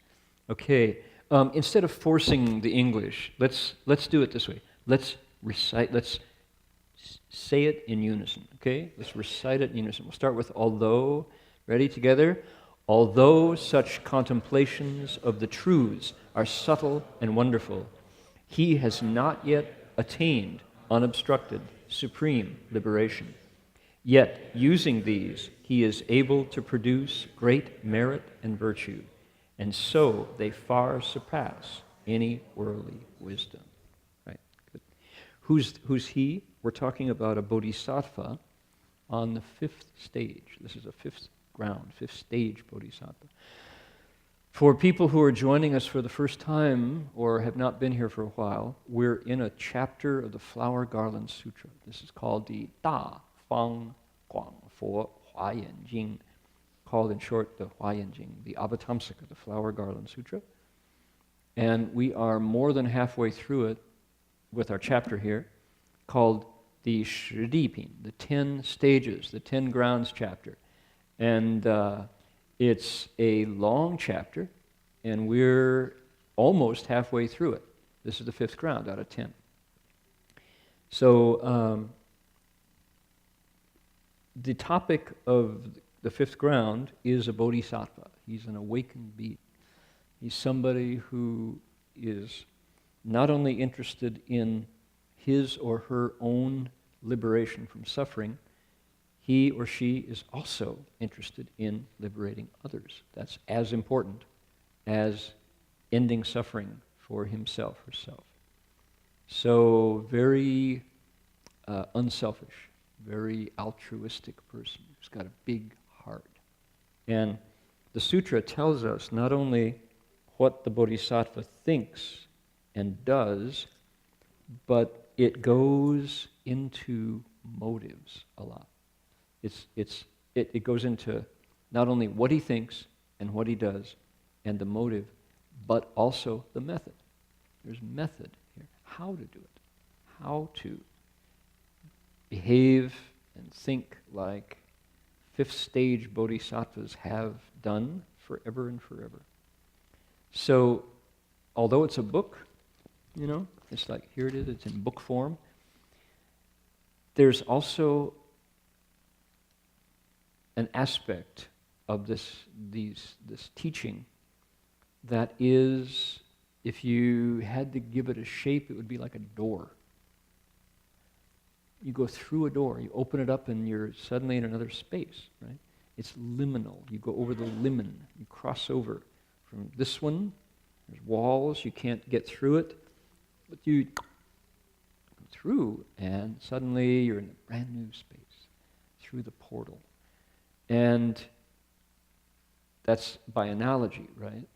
Speaker 1: Okay. Instead of forcing the English, let's do it this way. Let's recite. Let's say it in unison. Okay. Let's recite it in unison. We'll start with although. Ready together? Although such contemplations of the truths are subtle and wonderful, he has not yet attained unobstructed, supreme liberation. Yet, using these, he is able to produce great merit and virtue, and so they far surpass any worldly wisdom. Right? Good. Who's he? We're talking about a bodhisattva on the 5th stage. This is a fifth stage bodhisattva. For people who are joining us for the first time or have not been here for a while, we're in a chapter of the Flower Garland Sutra. This is called the Da Fang Guang Fo Hua Yan Jing, called in short the Hua Yan Jing, the Avatamsaka, the Flower Garland Sutra. And we are more than halfway through it with our chapter here, called the Shidipin, the 10 stages, the 10 grounds chapter. And it's a long chapter, and we're almost halfway through it. This is the 5th ground out of 10. So the topic of the 5th ground is a bodhisattva. He's an awakened being. He's somebody who is not only interested in his or her own liberation from suffering, he or she is also interested in liberating others. That's as important as ending suffering for himself, herself. So very unselfish, very altruistic person who's got a big heart. And the sutra tells us not only what the bodhisattva thinks and does, but it goes into motives a lot. It goes into not only what he thinks and what he does and the motive, but also the method. There's method here. How to do it. How to behave and think like 5th stage bodhisattvas have done forever and forever. So, although it's a book, it's like, here it is, it's in book form, there's also an aspect of this teaching that is, if you had to give it a shape, it would be like a door. You go through a door, you open it up, and you're suddenly in another space, right? It's liminal. You go over the limen. You cross over from this one. There's walls. You can't get through it. But you through, and suddenly you're in a brand new space, through the portal. And that's by analogy, right?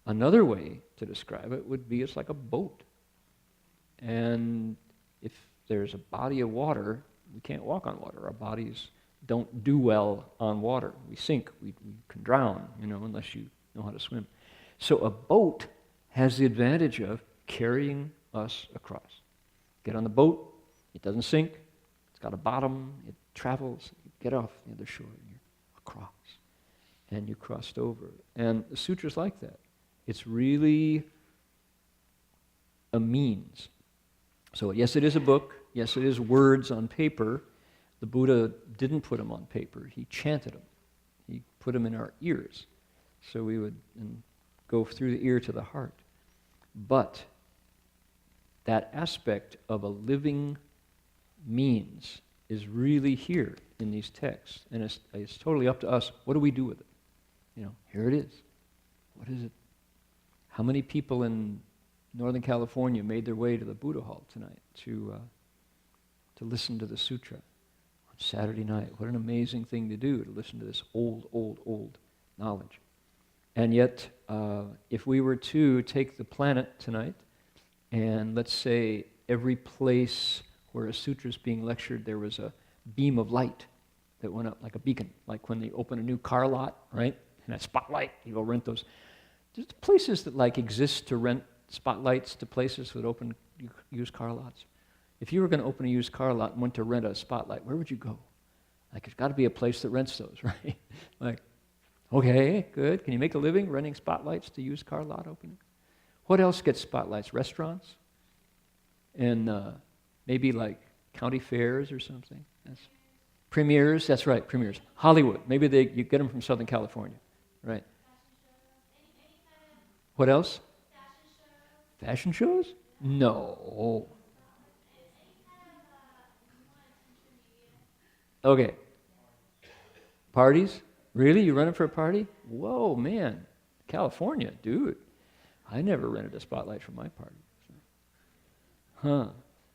Speaker 1: Another way to describe it would be it's like a boat. And if there's a body of water, we can't walk on water. Our bodies don't do well on water. We sink, we can drown, unless you know how to swim. So a boat has the advantage of carrying us across. Get on the boat, it doesn't sink, it's got a bottom, it travels, you get off the other shore and you're across. And you crossed over. And the sutra's like that. It's really a means. So yes, it is a book. Yes, it is words on paper. The Buddha didn't put them on paper. He chanted them. He put them in our ears. So we would go through the ear to the heart. But that aspect of a living means is really here in these texts. And it's totally up to us. What do we do with it? Here it is. What is it? How many people in Northern California made their way to the Buddha Hall tonight to listen to the sutra on Saturday night? What an amazing thing to do, to listen to this old knowledge. And yet, if we were to take the planet tonight, and let's say every place where a sutra is being lectured, there was a beam of light that went up like a beacon, like when they open a new car lot, right? And that spotlight, you go rent those. There's places that exist to rent spotlights to places that open used car lots. If you were going to open a used car lot and went to rent a spotlight, where would you go? There's got to be a place that rents those, right? Okay, good. Can you make a living renting spotlights to used car lot openings? What else gets spotlights? Restaurants? And maybe county fairs or something? Premieres, that's right, premieres. Hollywood, maybe you get them from Southern California, right? What else? Fashion shows? No. Okay. Parties? Really? You running for a party? Whoa, man. California, dude. I never rented a spotlight for my party.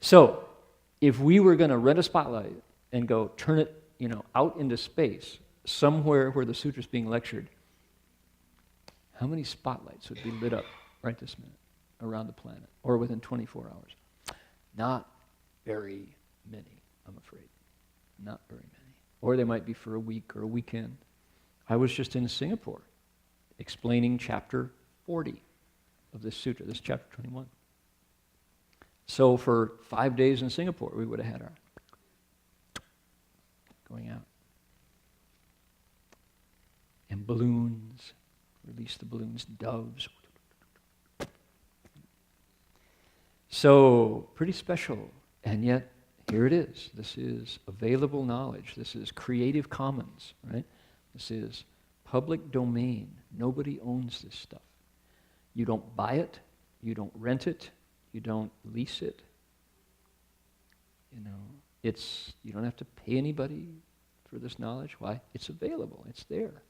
Speaker 1: So, if we were going to rent a spotlight and go turn it, out into space, somewhere where the sutra's being lectured, how many spotlights would be lit up right this minute around the planet, or within 24 hours? Not very many, I'm afraid. Not very many. Or they might be for a week or a weekend. I was just in Singapore explaining chapter 40 of this sutra, this chapter 21. So for 5 days in Singapore, we would have had our going out. And balloons, release the balloons, doves. So, pretty special. And yet, here it is. This is available knowledge. This is Creative Commons, right? This is public domain. Nobody owns this stuff. You don't buy it. You don't rent it. You don't lease it. You don't have to pay anybody for this knowledge. Why? It's available. It's there.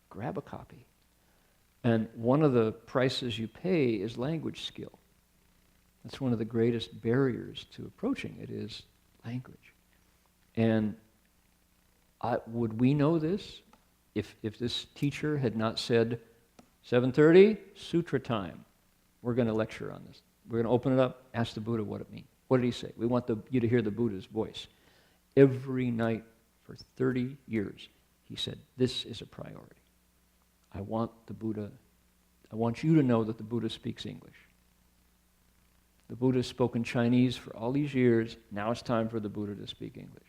Speaker 1: Grab a copy. And one of the prices you pay is language skill. That's one of the greatest barriers to approaching it is language. And would we know this if this teacher had not said, 7:30, sutra time. We're going to lecture on this. We're going to open it up, ask the Buddha what it means. What did he say? We want you to hear the Buddha's voice. Every night for 30 years, he said, this is a priority. I want you to know that the Buddha speaks English. The Buddha has spoken Chinese for all these years. Now it's time for the Buddha to speak English.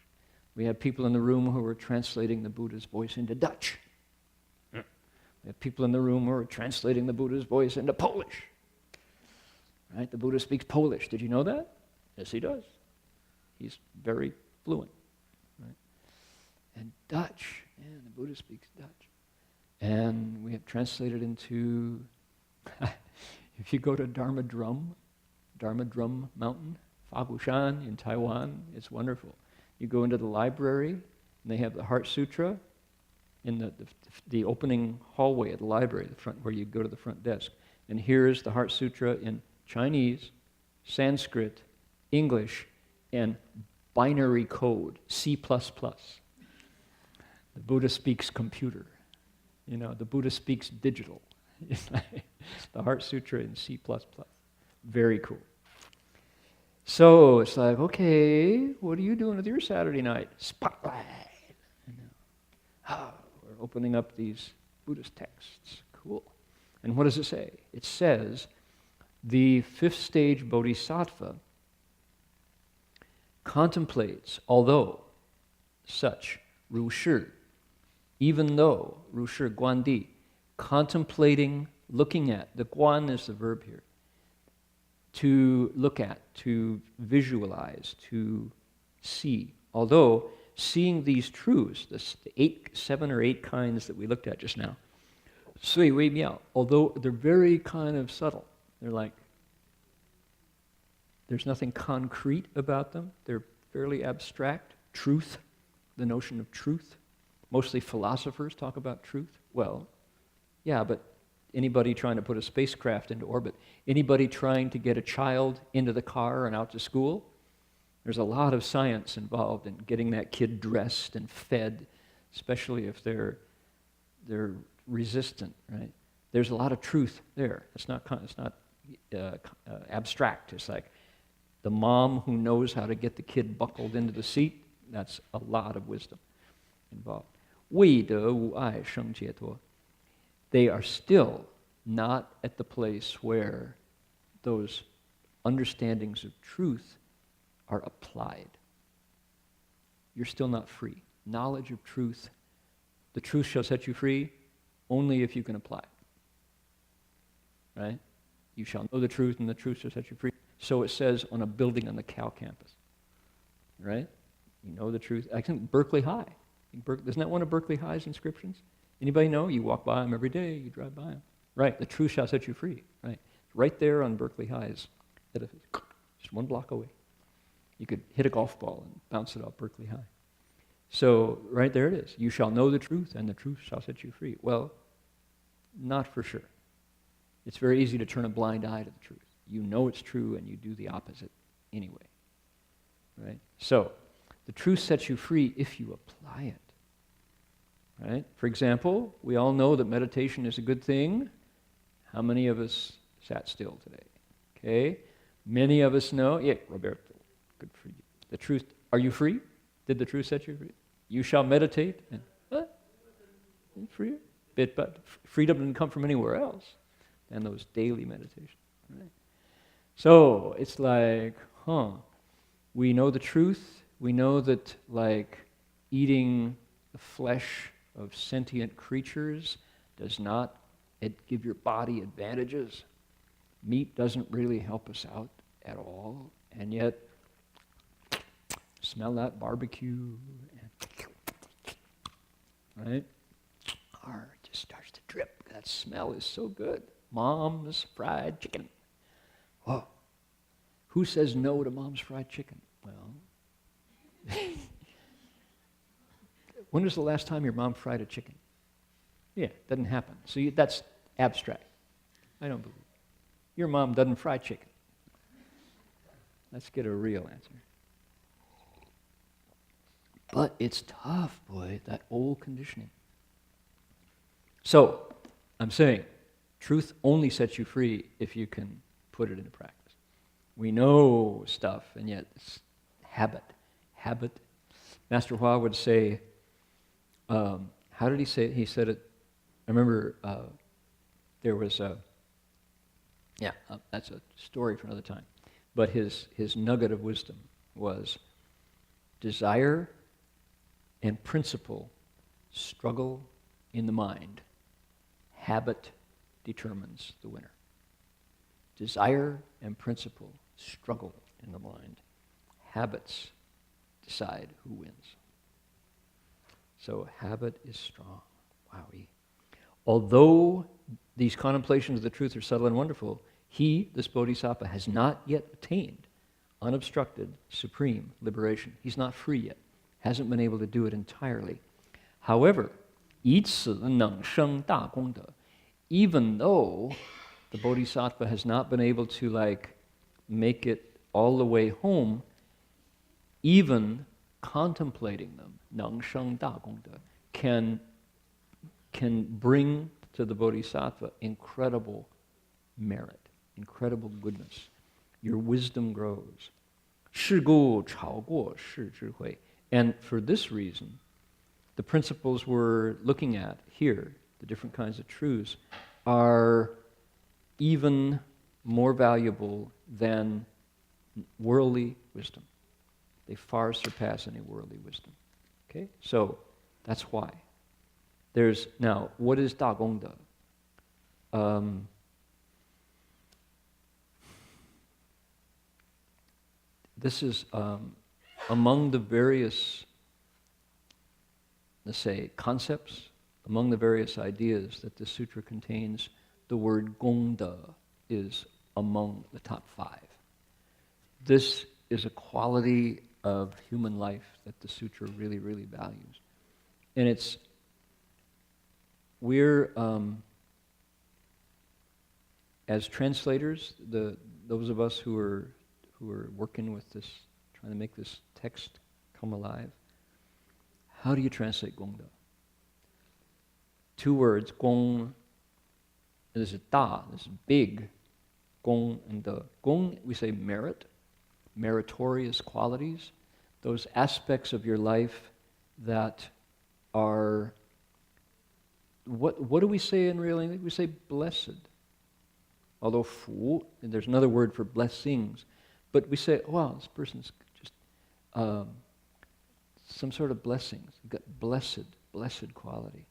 Speaker 1: We have people in the room who are translating the Buddha's voice into Dutch. We have people in the room who are translating the Buddha's voice into Polish. Right? The Buddha speaks Polish. Did you know that? Yes, he does. He's very fluent. Right? And Dutch. Man, the Buddha speaks Dutch. And we have translated into, if you go to Dharma Drum Mountain, Fagushan in Taiwan, it's wonderful. You go into the library, and they have the Heart Sutra in the opening hallway at the library, the front where you go to the front desk. And here's the Heart Sutra in Chinese, Sanskrit, English, and binary code, C++. The Buddha speaks computer. The Buddha speaks digital. It's like the Heart Sutra in C++. Very cool. So it's like, okay, what are you doing with your Saturday night? Spotlight. We're opening up these Buddhist texts. Cool. And what does it say? It says, the fifth stage bodhisattva contemplates, although such, Ru Shi, even though, Ru Shi Guan Di, contemplating, looking at, the Guan is the verb here, to look at, to visualize, to see. Although seeing these truths, the 7 or 8 kinds that we looked at just now, sui wei miao, although they're very kind of subtle, they're like, there's nothing concrete about them, they're fairly abstract. Truth, the notion of truth. Mostly philosophers talk about truth. Well, yeah, but anybody trying to put a spacecraft into orbit, anybody trying to get a child into the car and out to school, there's a lot of science involved in getting that kid dressed and fed, especially if they're resistant, right? There's a lot of truth there. It's not abstract. It's like the mom who knows how to get the kid buckled into the seat, that's a lot of wisdom involved. 为得无爱生解脱. They are still not at the place where those understandings of truth are applied. You're still not free. Knowledge of truth, the truth shall set you free only if you can apply it. Right? You shall know the truth and the truth shall set you free. So it says on a building on the Cal campus. Right? You know the truth. I think Berkeley High. Isn't that one of Berkeley High's inscriptions? Anybody know? You walk by them every day, you drive by them. Right, the truth shall set you free. Right, right there on Berkeley High's edifice, just 1 block away. You could hit a golf ball and bounce it off Berkeley High. So right there it is. You shall know the truth, and the truth shall set you free. Well, not for sure. It's very easy to turn a blind eye to the truth. You know it's true, and you do the opposite anyway. Right? So the truth sets you free if you apply it. Right? For example, we all know that meditation is a good thing. How many of us sat still today? Okay? Many of us know, yeah, Roberto, good for you. The truth, are you free? Did the truth set you free? You shall meditate. And, what? Free? But freedom didn't come from anywhere else than those daily meditations. Right? So it's like, we know the truth. We know that like eating the flesh of sentient creatures does not give your body advantages. Meat doesn't really help us out at all, and yet smell that barbecue, right? It just starts to drip. That smell is so good. Mom's fried chicken. Whoa. Who says no to Mom's fried chicken? Well, when was the last time your mom fried a chicken? Yeah, doesn't happen. So that's abstract. I don't believe it. Your mom doesn't fry chicken. Let's get a real answer. But it's tough, boy, that old conditioning. So, I'm saying, truth only sets you free if you can put it into practice. We know stuff, and yet it's habit. Habit. Master Hua would say, how did he say it? He said it, I remember there was that's a story for another time. But his nugget of wisdom was desire and principle struggle in the mind. Habit determines the winner. Desire and principle struggle in the mind. Habits decide who wins. So habit is strong. Wowee. Although these contemplations of the truth are subtle and wonderful, he, this bodhisattva, has not yet attained unobstructed, supreme liberation. He's not free yet. Hasn't been able to do it entirely. However, 以此能生大功德, even though the bodhisattva has not been able to make it all the way home, even contemplating them, 能生大功德, can bring to the bodhisattva incredible merit, incredible goodness. Your wisdom grows. 事故超过是智慧. And for this reason, the principles we're looking at here, the different kinds of truths, are even more valuable than worldly wisdom. They far surpass any worldly wisdom. Okay? So that's why. Now, what is 大功德? This is among the various, let's say, concepts, among the various ideas that the sutra contains, the word 功德 is among the top 5. This is a quality of human life that the sutra really, really values. And we're, as translators, those of us who are working with this, trying to make this text come alive, how do you translate 功德? 2 words, 功, this is 大, this is big, 功 and 德. 功, we say merit, meritorious qualities, those aspects of your life that are, what do we say in real English? We say blessed. Although 福, and there's another word for blessings, but we say, wow, this person's just some sort of blessings. You've got blessed quality.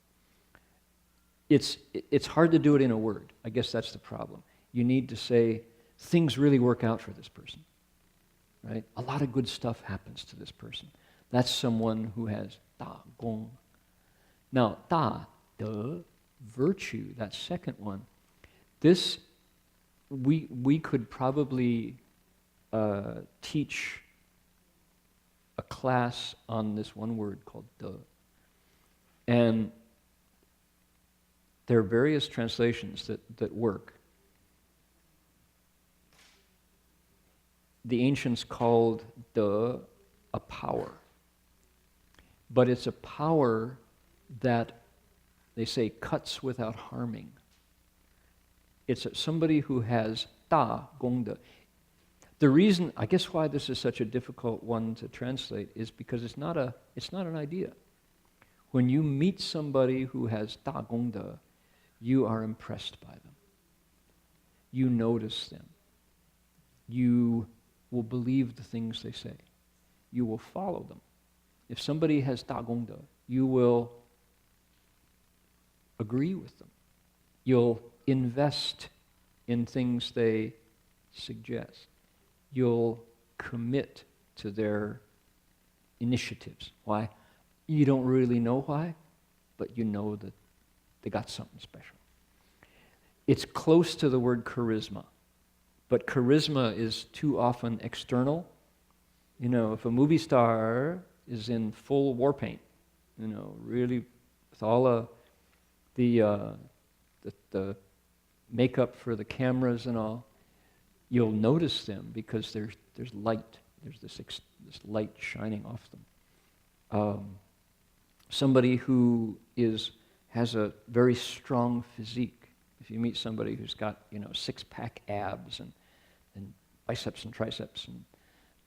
Speaker 1: It's hard to do it in a word. I guess that's the problem. You need to say, things really work out for this person. Right? A lot of good stuff happens to this person. That's someone who has 大功. Now, 大德, virtue, that second one, this, we could probably teach a class on this one word called 德. And there are various translations that work. The ancients called 德 a power. But it's a power that, they say, cuts without harming. It's somebody who has 大功德. The reason, I guess why this is such a difficult one to translate is because it's not an idea. When you meet somebody who has 大功德, you are impressed by them. You notice them. You will believe the things they say. You will follow them. If somebody has 大功德, you will agree with them. You'll invest in things they suggest. You'll commit to their initiatives. Why? You don't really know why, but you know that they got something special. It's close to the word charisma, but charisma is too often external. You know, if a movie star is in full war paint, you know, really with all the makeup for the cameras and all, you'll notice them because there's light. There's this light shining off them. Somebody who has a very strong physique. If you meet somebody who's got, you know, 6-pack abs and biceps and triceps and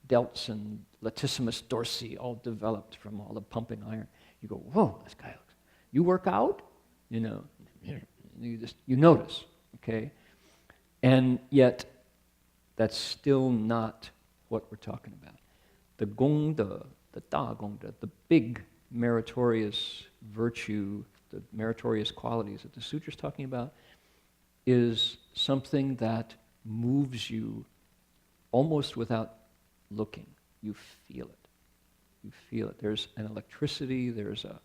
Speaker 1: delts and latissimus dorsi all developed from all the pumping iron, you go, whoa, this guy looks. You work out, you know, you notice, okay, and yet that's still not what we're talking about. The 功德, the 大功德, the big meritorious virtue, the meritorious qualities that the sutra is talking about, is something that moves you almost without looking. You feel it. You feel it. There's an electricity, there's a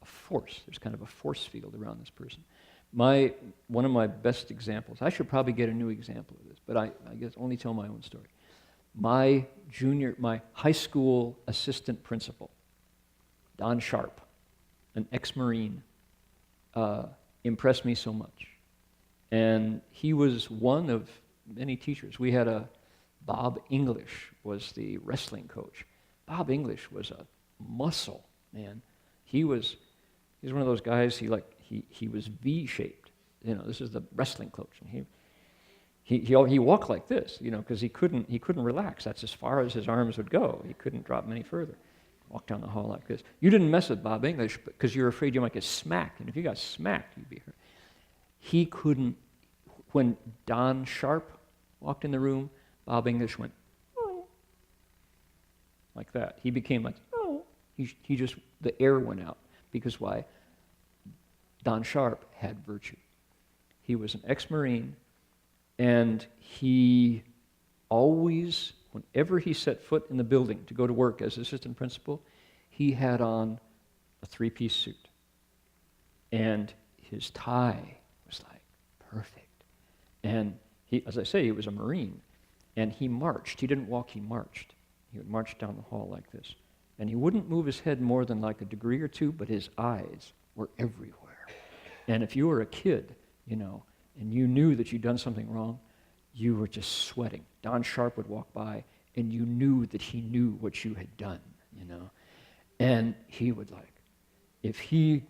Speaker 1: force, there's kind of a force field around this person. One of my best examples, I should probably get a new example of this, but I guess only tell my own story. My high school assistant principal, Don Sharp, an ex-Marine, impressed me so much. And he was one of many teachers. We had Bob English was the wrestling coach. Bob English was a muscle, man. He's one of those guys, he was V-shaped. You know, this is the wrestling coach. And he walked like this, you know, because he couldn't relax. That's as far as his arms would go. He couldn't drop them any further. Walk down the hall like this. You didn't mess with Bob English because you were afraid you might get smacked. And if you got smacked, you'd be hurt. He couldn't. When Don Sharp walked in the room, Bob English went, oh, like that. He became like, oh. He just, the air went out. Because why? Don Sharp had virtue. He was an ex-Marine, and he always, whenever he set foot in the building to go to work as assistant principal, he had on a three-piece suit. And his tie was like perfect. And he, as I say, he was a Marine. And he marched. He didn't walk, he marched. He would march down the hall like this. And he wouldn't move his head more than like a degree or two, but his eyes were everywhere. And if you were a kid, you know, and you knew that you'd done something wrong, you were just sweating. Don Sharp would walk by, and you knew that he knew what you had done, you know. And he would like, if he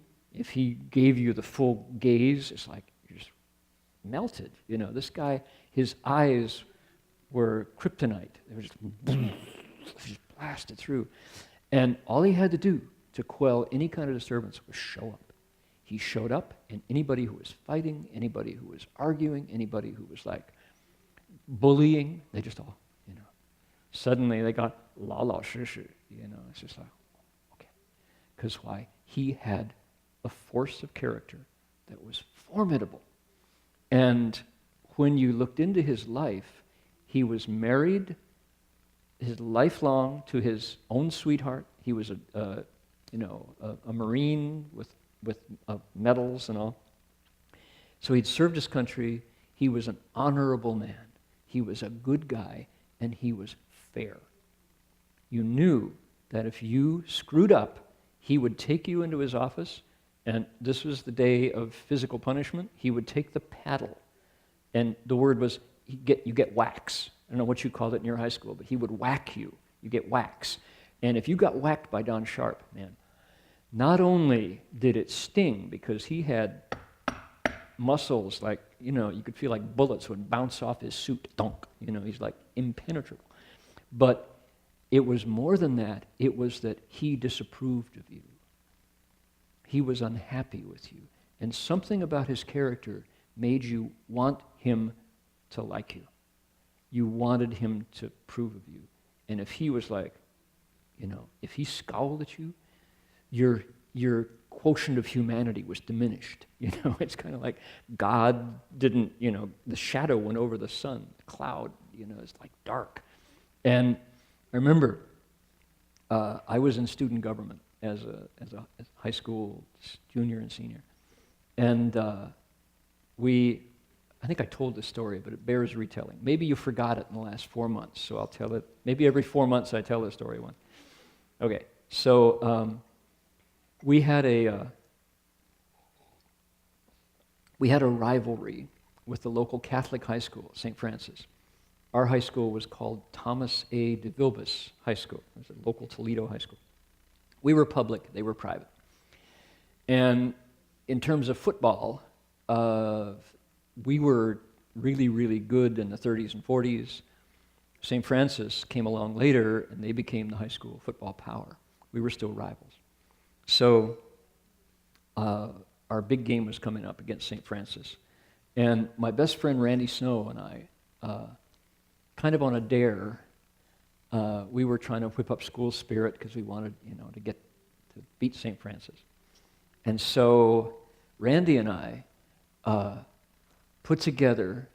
Speaker 1: gave you the full gaze, it's like you just melted. You know, this guy, his eyes were kryptonite. They were just blasted through. And all he had to do to quell any kind of disturbance was show up. He showed up, and anybody who was fighting, anybody who was arguing, anybody who was like bullying, they just all, you know, suddenly they got la la shi shi, you know, it's just like, okay. Because why? He had a force of character that was formidable. And when you looked into his life, he was married his lifelong to his own sweetheart. He was a Marine with medals and all. So he'd served his country. He was an honorable man. He was a good guy, and he was fair. You knew that if you screwed up, he would take you into his office, and this was the day of physical punishment. He would take the paddle, and the word was, you get whacks. I don't know what you called it in your high school, but he would whack you. You get whacks. And if you got whacked by Don Sharp, man, not only did it sting because he had muscles like, you know, you could feel like bullets would bounce off his suit, donk, you know, he's like impenetrable. But it was more than that. It was that he disapproved of you. He was unhappy with you. And something about his character made you want him to like you. You wanted him to approve of you. And if he was like, you know, if he scowled at you, your quotient of humanity was diminished. You know, it's kind of like God didn't, you know, the shadow went over the sun, the cloud, you know, it's like dark. And I remember I was in student government as a high school junior and senior. And I think I told this story, but it bears retelling. Maybe you forgot it in the last 4 months, so I'll tell it. Maybe every 4 months I tell this story one. Okay, so we had a rivalry with the local Catholic high school, St. Francis. Our high school was called Thomas A. de Vilbus High School. It was a local Toledo high school. We were public, they were private. And in terms of football, we were really, really good in the 30s and 40s. St. Francis came along later, and they became the high school football power. We were still rivals. So our big game was coming up against St. Francis. And my best friend Randy Snow and I, kind of on a dare, we were trying to whip up school spirit because we wanted, you know, to beat St. Francis. And so Randy and I put together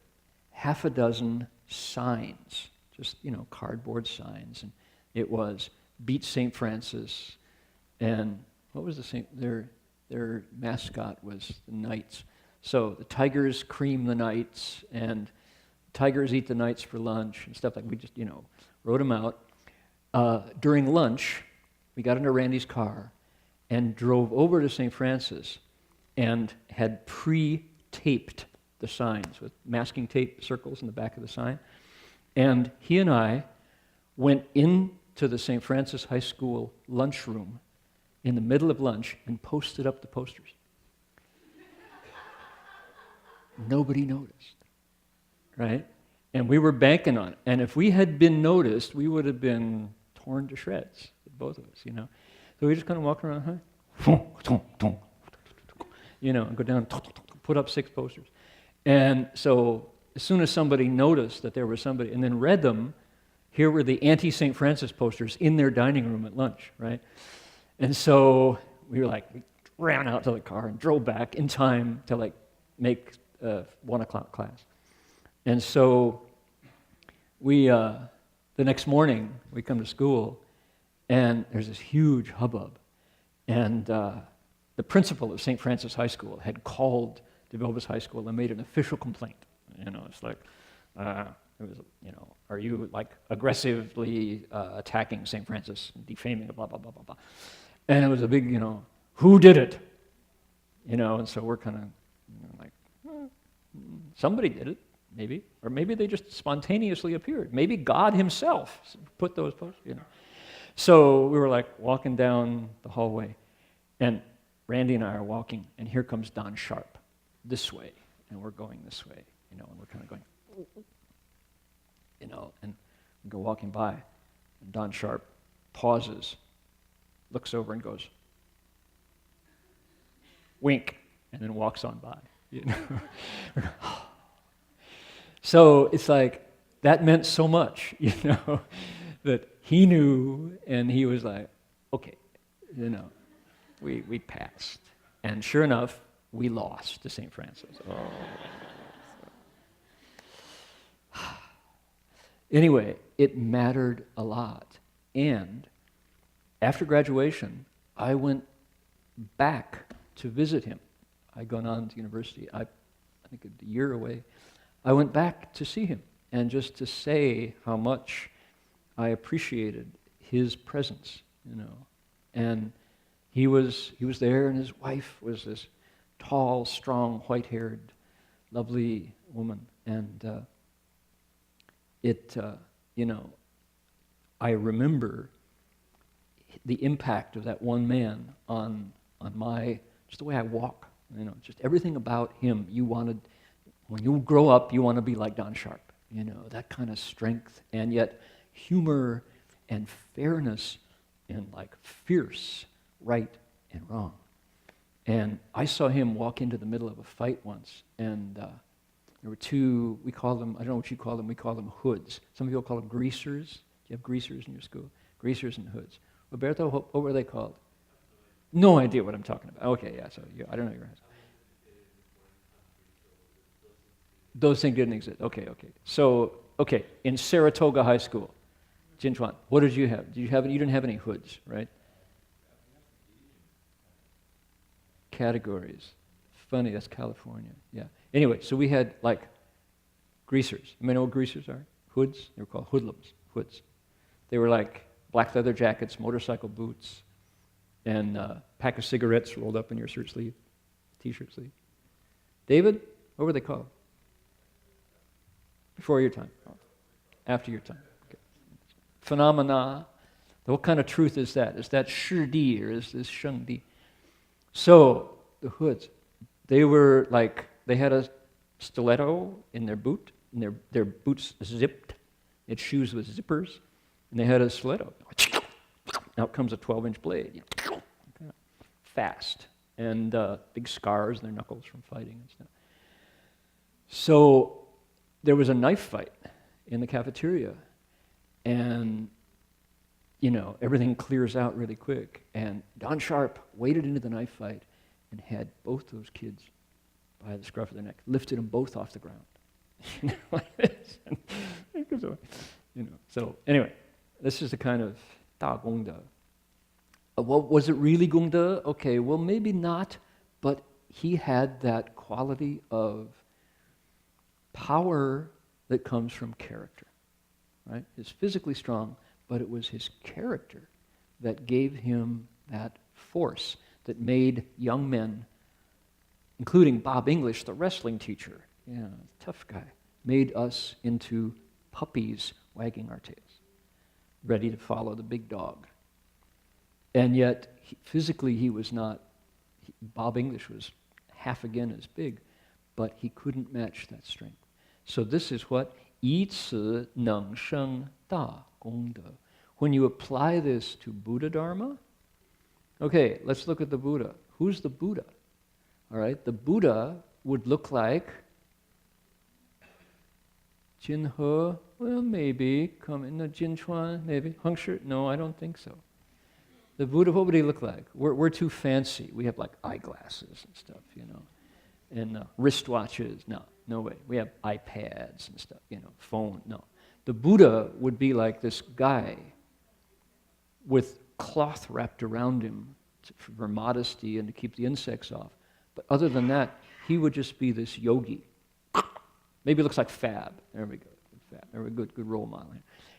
Speaker 1: half a dozen signs, just, you know, cardboard signs, and it was beat St. Francis, and what was their mascot was the Knights. So the Tigers cream the Knights, and Tigers eat the Knights for lunch, and stuff like we just, you know, wrote them out. During lunch, we got into Randy's car and drove over to St. Francis and had pre-taped the signs with masking tape circles in the back of the sign. And he and I went into the St. Francis High School lunchroom in the middle of lunch and posted up the posters. Nobody noticed, right? And we were banking on it. And if we had been noticed, we would have been torn to shreds, both of us, you know. So we just kind of walked around, you know, and go down, put up 6 posters. And so as soon as somebody noticed that there was somebody, and then read them, here were the anti-St. Francis posters in their dining room at lunch, right? And so we ran out to the car and drove back in time to make 1 o'clock class. And so we, the next morning, we come to school, and there's this huge hubbub. And the principal of St. Francis High School had called DeVilbiss High School and made an official complaint. You know, it's like, it was, you know, are you aggressively attacking St. Francis, defaming, blah, blah, blah, blah, blah. And it was a big, you know, who did it? You know, and so we're kind of somebody did it, maybe. Or maybe they just spontaneously appeared. Maybe God himself put those posters, you know. So we were walking down the hallway, and Randy and I are walking, and here comes Don Sharp, this way, and we're going this way, you know, and we're kind of going, you know, and we go walking by, and Don Sharp pauses, looks over and goes, wink, and then walks on by, you know. So it's that meant so much, you know, that he knew, and he was like, okay, you know, we passed. And sure enough, we lost to St. Francis. Oh. Anyway, it mattered a lot. And after graduation, I went back to visit him. I'd gone on to university, I think a year away. I went back to see him, and just to say how much I appreciated his presence, you know. And he was there, and his wife was this tall, strong, white-haired, lovely woman. And you know, I remember the impact of that one man on my, just the way I walk, you know, just everything about him. You wanted, when you grow up, you want to be like Don Sharp, you know, that kind of strength, and yet humor and fairness and fierce right and wrong. And I saw him walk into the middle of a fight once, and there were 2, we call them, I don't know what you call them, we call them hoods. Some people call them greasers. Do you have greasers in your school? Greasers and hoods. Roberto, what were they called? No idea what I'm talking about. Okay, yeah, so I don't know your answer. Those things didn't exist. Okay. So, in Saratoga High School, Jinchuan, what did you have? You didn't have any hoods, right? Categories. Funny, that's California. Yeah. Anyway, so we had greasers. You may know what greasers are? Hoods. They were called hoodlums. Hoods. They were black leather jackets, motorcycle boots, and a pack of cigarettes rolled up in your shirt sleeve, t-shirt sleeve. David, what were they called? Before your time. After your time. Okay. Phenomena. What kind of truth is that? Is that shi di or is this sheng di? So, the hoods, they were they had a stiletto in their boot, and their boots zipped. They had shoes with zippers, and they had a stiletto. Out comes a 12-inch blade. Fast. And big scars in their knuckles from fighting and stuff. So, there was a knife fight in the cafeteria, and, you know, everything clears out really quick. And Don Sharp waded into the knife fight and had both those kids by the scruff of their neck, lifted them both off the ground. You know, like this. You know, so anyway, this is the kind of Da Gong De. Well, was it really Gong De? Okay, well, maybe not, but he had that quality of power that comes from character, right? He's physically strong, but it was his character that gave him that force that made young men, including Bob English, the wrestling teacher, tough guy, made us into puppies wagging our tails, ready to follow the big dog. And yet, physically he was not, Bob English was half again as big, but he couldn't match that strength. So this is what 以此能生大功德. When you apply this to Buddha Dharma, okay, let's look at the Buddha. Who's the Buddha? All right, the Buddha would look like Jin He, well, maybe, come in the Jin Chuan, maybe. Heng Sure, no, I don't think so. The Buddha, what would he look like? We're too fancy. We have like eyeglasses and stuff, you know, and wristwatches. No way. We have iPads and stuff, you know, phone, no. The Buddha would be like this guy with cloth wrapped around him for modesty and to keep the insects off. But other than that, he would just be this yogi. Maybe looks like Fab. There we go. Fab. There we go. Good role model.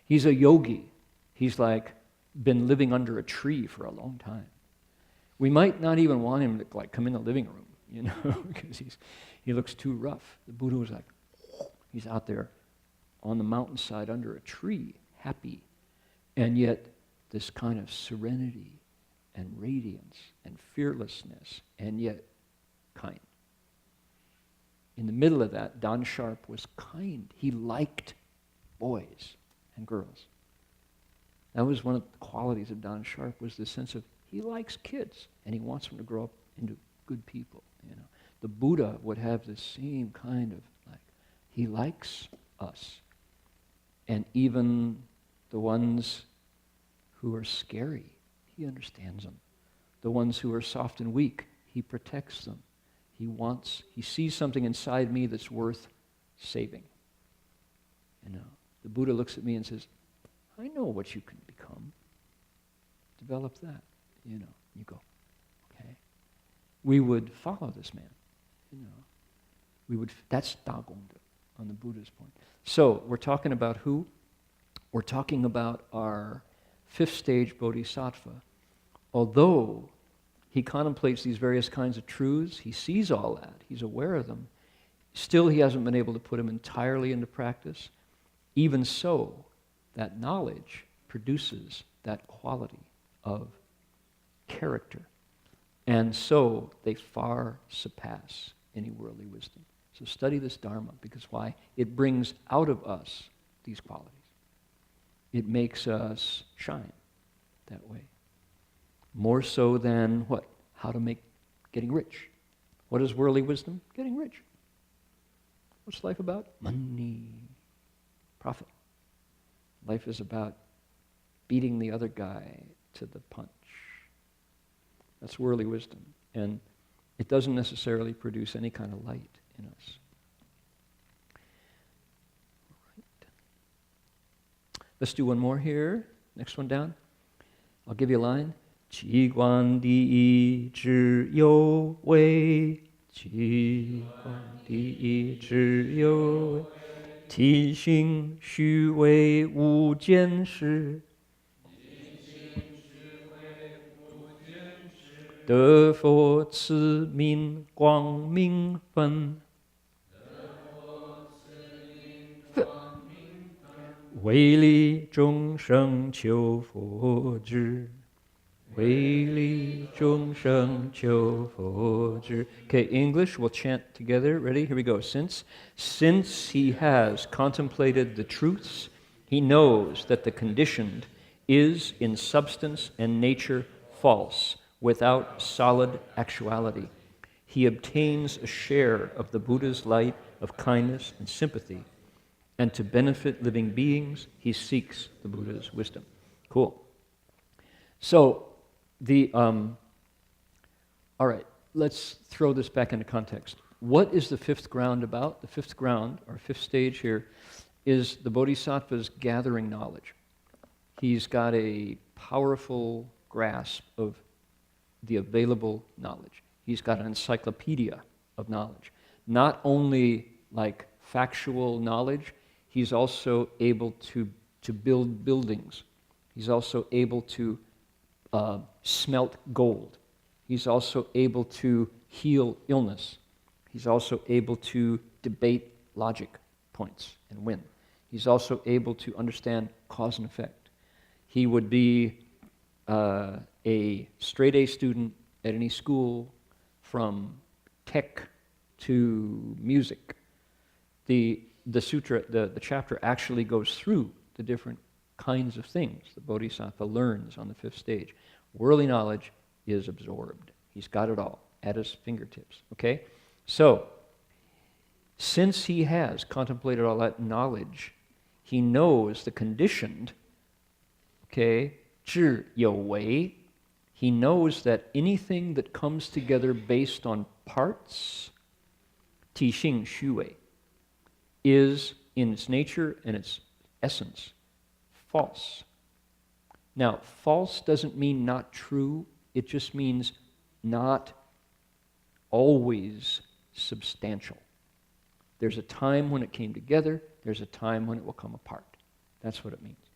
Speaker 1: He's a yogi. He's like been living under a tree for a long time. We might not even want him to like come in the living room, you know, because he looks too rough. The Buddha was like, he's out there on the mountainside under a tree, happy, and yet this kind of serenity and radiance and fearlessness, and yet kind. In the middle of that, Don Sharp was kind. He liked boys and girls. That was one of the qualities of Don Sharp, was the sense of he likes kids and he wants them to grow up into good people. You know, the Buddha would have the same kind of like, he likes us, and even the ones who are scary, he understands them. The ones who are soft and weak, he protects them. He sees something inside me that's worth saving. You know, the Buddha looks at me and says, I know what you can become. Develop that, you know. You go, okay. We would follow this man, you know. That's Dagongde on the Buddha's point. So we're talking about who? We're talking about our fifth stage bodhisattva. Although he contemplates these various kinds of truths, he sees all that, he's aware of them, still he hasn't been able to put them entirely into practice. Even so, that knowledge produces that quality of character. And so they far surpass any worldly wisdom. So study this Dharma, because why? It brings out of us these qualities. It makes us shine that way. More so than what? How to make getting rich. What is worldly wisdom? Getting rich. What's life about? Money. Profit. Life is about beating the other guy to the punch. That's worldly wisdom. And it doesn't necessarily produce any kind of light in us. All right. Let's do one more here. Next one down. I'll give you a line. 奇观第一只有为，奇观第一只有为，体性虚伪无见识，得佛慈名光明分，为利众生求佛智。为利众生求佛智. Okay, English, we'll chant together. Ready? Here we go. Since he has contemplated the truths, he knows that the conditioned is in substance and nature false, without solid actuality. He obtains a share of the Buddha's light of kindness and sympathy, and to benefit living beings, he seeks the Buddha's wisdom. Cool. So, all right, let's throw this back into context. What is the fifth ground about? The fifth ground, or fifth stage here, is the Bodhisattva's gathering knowledge. He's got a powerful grasp of the available knowledge. He's got an encyclopedia of knowledge. Not only like factual knowledge, he's also able to build buildings. He's also able to smelt gold. He's also able to heal illness. He's also able to debate logic points and win. He's also able to understand cause and effect. He would be a straight A student at any school, from tech to music. The sutra, the chapter actually goes through the different kinds of things the Bodhisattva learns on the fifth stage. Worldly knowledge is absorbed. He's got it all at his fingertips, okay? So, since he has contemplated all that knowledge, he knows the conditioned, okay, 智有为. He knows that anything that comes together based on parts, 体性虚伪, is in its nature and its essence false. Now, false doesn't mean not true. It just means not always substantial. There's a time when it came together. There's a time when it will come apart. That's what it means.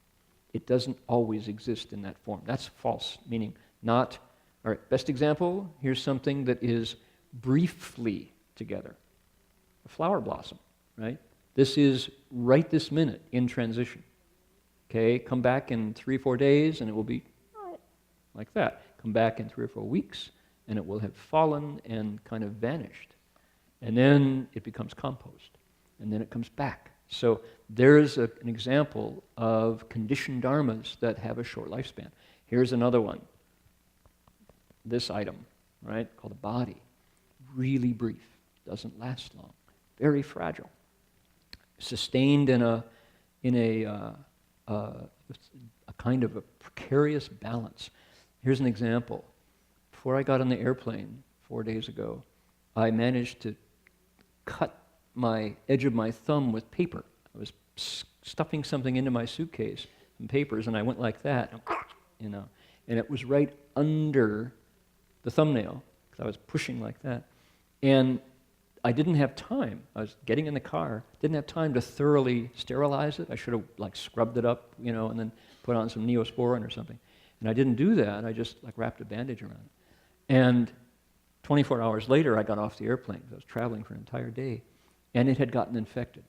Speaker 1: It doesn't always exist in that form. That's false, meaning not. All right, best example, here's something that is briefly together. A flower blossom, right? This is right this minute in transition. Okay, come back in 3-4 days and it will be like that. Come back in 3 or 4 weeks and it will have fallen and kind of vanished. And then it becomes compost. And then it comes back. So there's an example of conditioned dharmas that have a short lifespan. Here's another one. This item, right, called the body. Really brief. Doesn't last long. Very fragile. Sustained in a kind of a precarious balance. Here's an example. Before I got on the airplane 4 days ago, I managed to cut my edge of my thumb with paper. I was stuffing something into my suitcase, some papers, and I went like that, and it was right under the thumbnail, because I was pushing like that. And I didn't have time. I was getting in the car, didn't have time to thoroughly sterilize it. I should have scrubbed it up, and then put on some Neosporin or something. And I didn't do that. I just wrapped a bandage around it. And 24 hours later, I got off the airplane. I was traveling for an entire day, and it had gotten infected.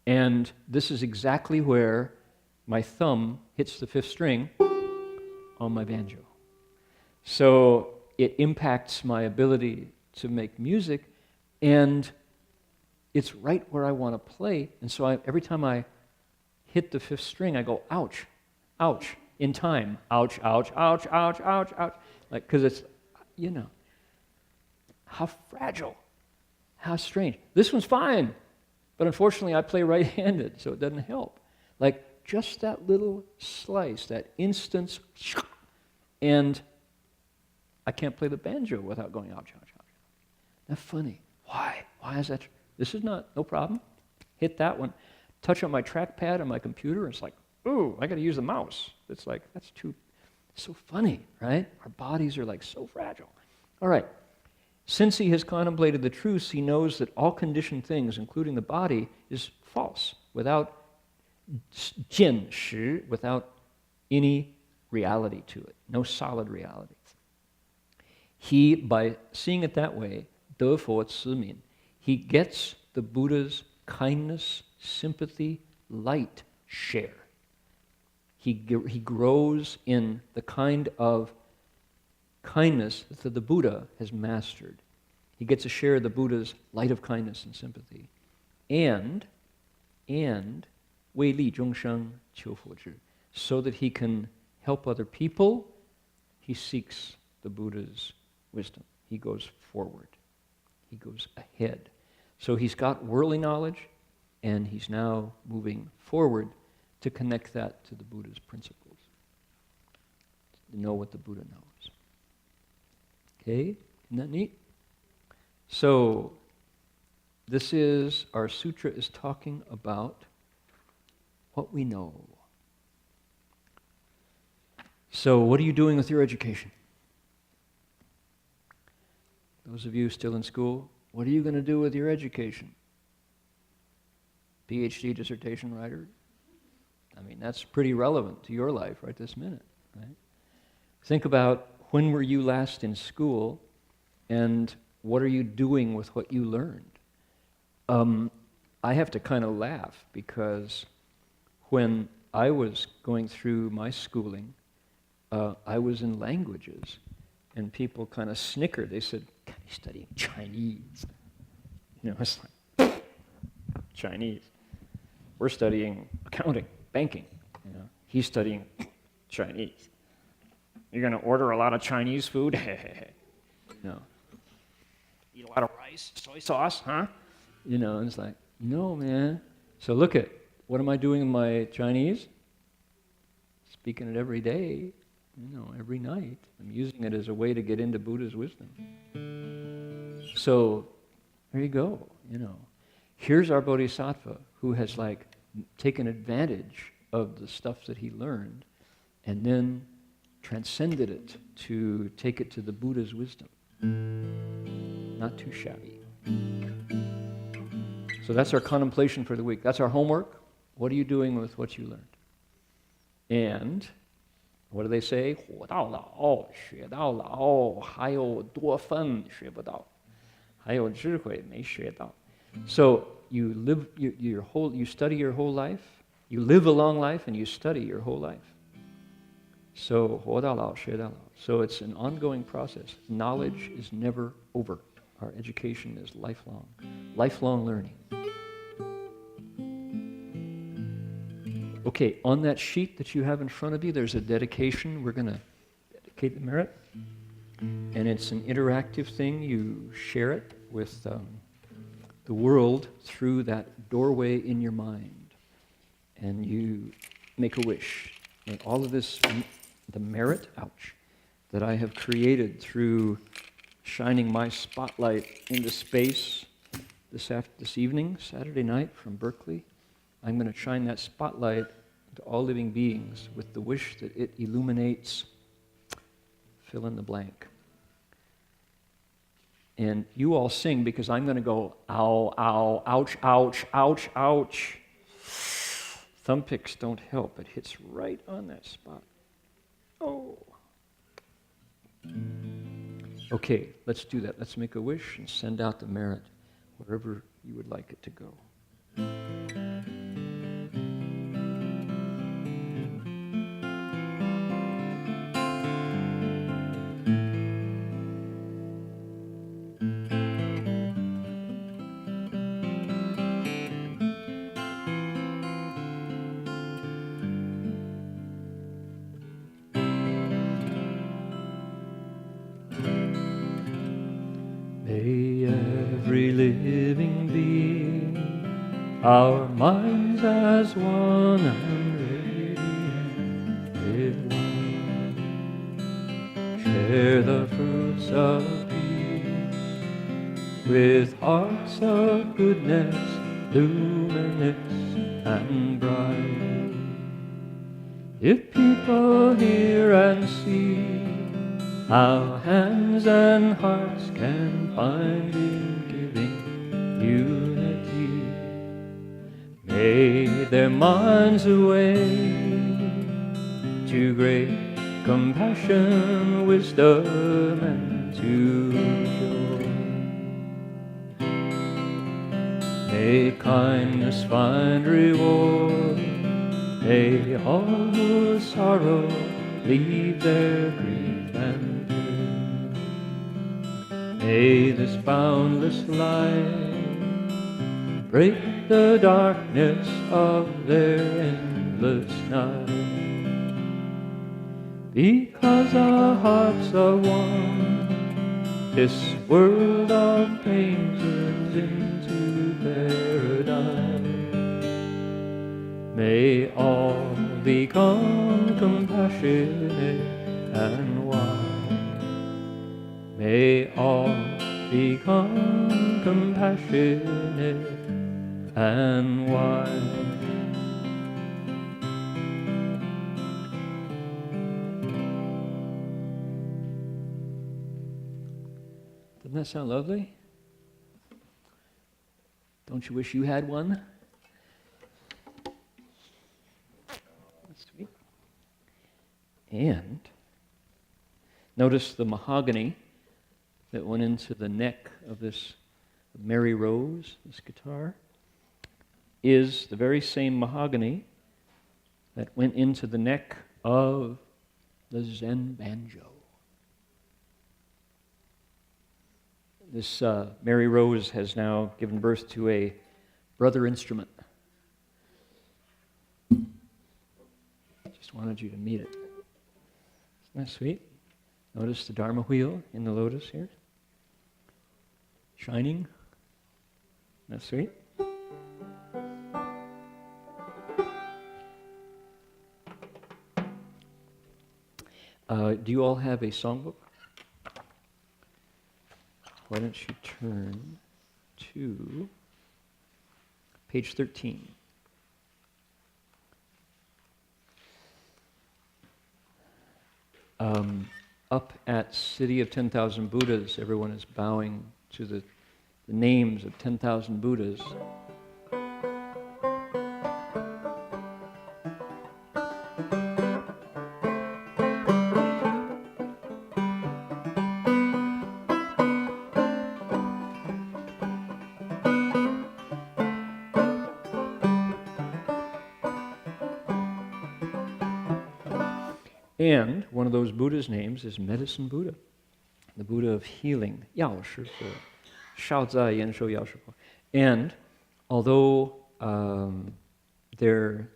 Speaker 1: And this is exactly where my thumb hits the fifth string on my banjo. So it impacts my ability to make music, and it's right where I want to play. And so every time I hit the fifth string, I go, ouch, ouch, in time. Ouch, ouch, ouch, ouch, ouch, ouch. Because it's, how fragile, how strange. This one's fine, but unfortunately I play right-handed, so it doesn't help. Just that little slice, that instance, and I can't play the banjo without going ouch, ouch, ouch. That's funny. Why? Why is that? This is no problem. Hit that one. Touch on my trackpad on my computer, and it's like, ooh, I got to use the mouse. It's like, that's so funny, right? Our bodies are so fragile. All right. Since he has contemplated the truths, he knows that all conditioned things, including the body, is false, without 见识, without any reality to it, no solid reality. He, by seeing it that way, 得佛慈悯, he gets the Buddha's kindness, sympathy, light share. He grows in the kind of kindness that the Buddha has mastered. He gets a share of the Buddha's light of kindness and sympathy. And 为利众生求佛智, so that he can help other people, he seeks the Buddha's wisdom. He goes forward. He goes ahead. So he's got worldly knowledge, and he's now moving forward to connect that to the Buddha's principles. To know what the Buddha knows. Okay? Isn't that neat? So, our sutra is talking about what we know. So, what are you doing with your education? Those of you still in school, what are you going to do with your education? PhD dissertation writer? That's pretty relevant to your life right this minute, right? Think about, when were you last in school, and what are you doing with what you learned? I have to kind of laugh because when I was going through my schooling, I was in languages, and people kind of snickered. They said, "God, he's studying Chinese." It's like, Chinese. We're studying accounting, banking. He's studying Chinese. You're going to order a lot of Chinese food? No. Eat a lot of rice, soy sauce, huh? And it's like, no, man. So look at, what am I doing in my Chinese? Speaking it every day, every night. I'm using it as a way to get into Buddha's wisdom. So there you go, Here's our Bodhisattva who has taken advantage of the stuff that he learned and then transcended it to take it to the Buddha's wisdom. Not too shabby. So that's our contemplation for the week. That's our homework. What are you doing with what you learned? And what do they say? 活到老，学到老，还有多分学不到，还有智慧没学到。So you live you study your whole life, you live a long life, and you study your whole life. So 活到老，学到老. So it's an ongoing process. Knowledge is never over. Our education is lifelong learning. Okay, on that sheet that you have in front of you, there's a dedication. We're going to dedicate the merit. And it's an interactive thing. You share it with the world through that doorway in your mind. And you make a wish. And all of this, the merit, that I have created through shining my spotlight into space this evening, Saturday night from Berkeley, I'm going to shine that spotlight to all living beings with the wish that it illuminates, fill in the blank. And you all sing because I'm going to go, ow, ow, ouch, ouch, ouch, ouch. Thumb picks don't help. It hits right on that spot. Oh. Okay, let's do that. Let's make a wish and send out the merit wherever you would like it to go. May every living being, our minds as one and radiant with love, share the fruits of peace with hearts of goodness, luminous and bright. If people hear and see how hands and hearts can find in giving unity, may their minds awake to great compassion, wisdom, and to joy. May kindness find reward, may all who sorrow leave their grief and may this boundless light break the darkness of their endless night. Because our hearts are one, this world of pain turns into paradise. May all become compassionate and wise. May all become compassionate and wise. Doesn't that sound lovely? Don't you wish you had one? That's sweet. And notice the mahogany that went into the neck of this Mary Rose, this guitar. is the very same mahogany that went into the neck of the Zen banjo. This Mary Rose has now given birth to a brother instrument. Just wanted you to meet it. Isn't that sweet? Notice the Dharma wheel in the lotus here. Shining. Isn't that sweet? Do you all have a songbook? Why don't you turn to page 13. Up at City of 10,000 Buddhas, everyone is bowing to the names of 10,000 Buddhas. And one of those Buddha's names is Medicine Buddha, the Buddha of healing, Yao Shi Fu, Shao Zai Yan Shou Yao Shi Fu. And although the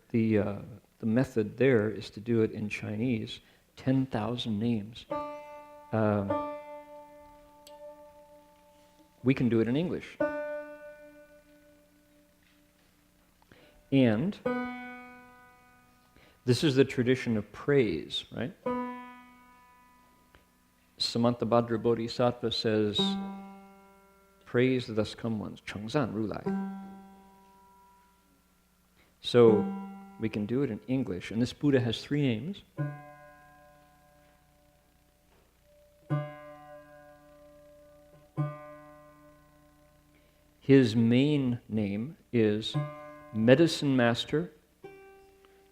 Speaker 1: method there is to do it in Chinese, 10,000 names, we can do it in English. And this is the tradition of praise, right? Samantabhadra Bodhisattva says, praise the thus come ones, Chengzan Rulai. So we can do it in English. And this Buddha has 3 names. His main name is Medicine Master,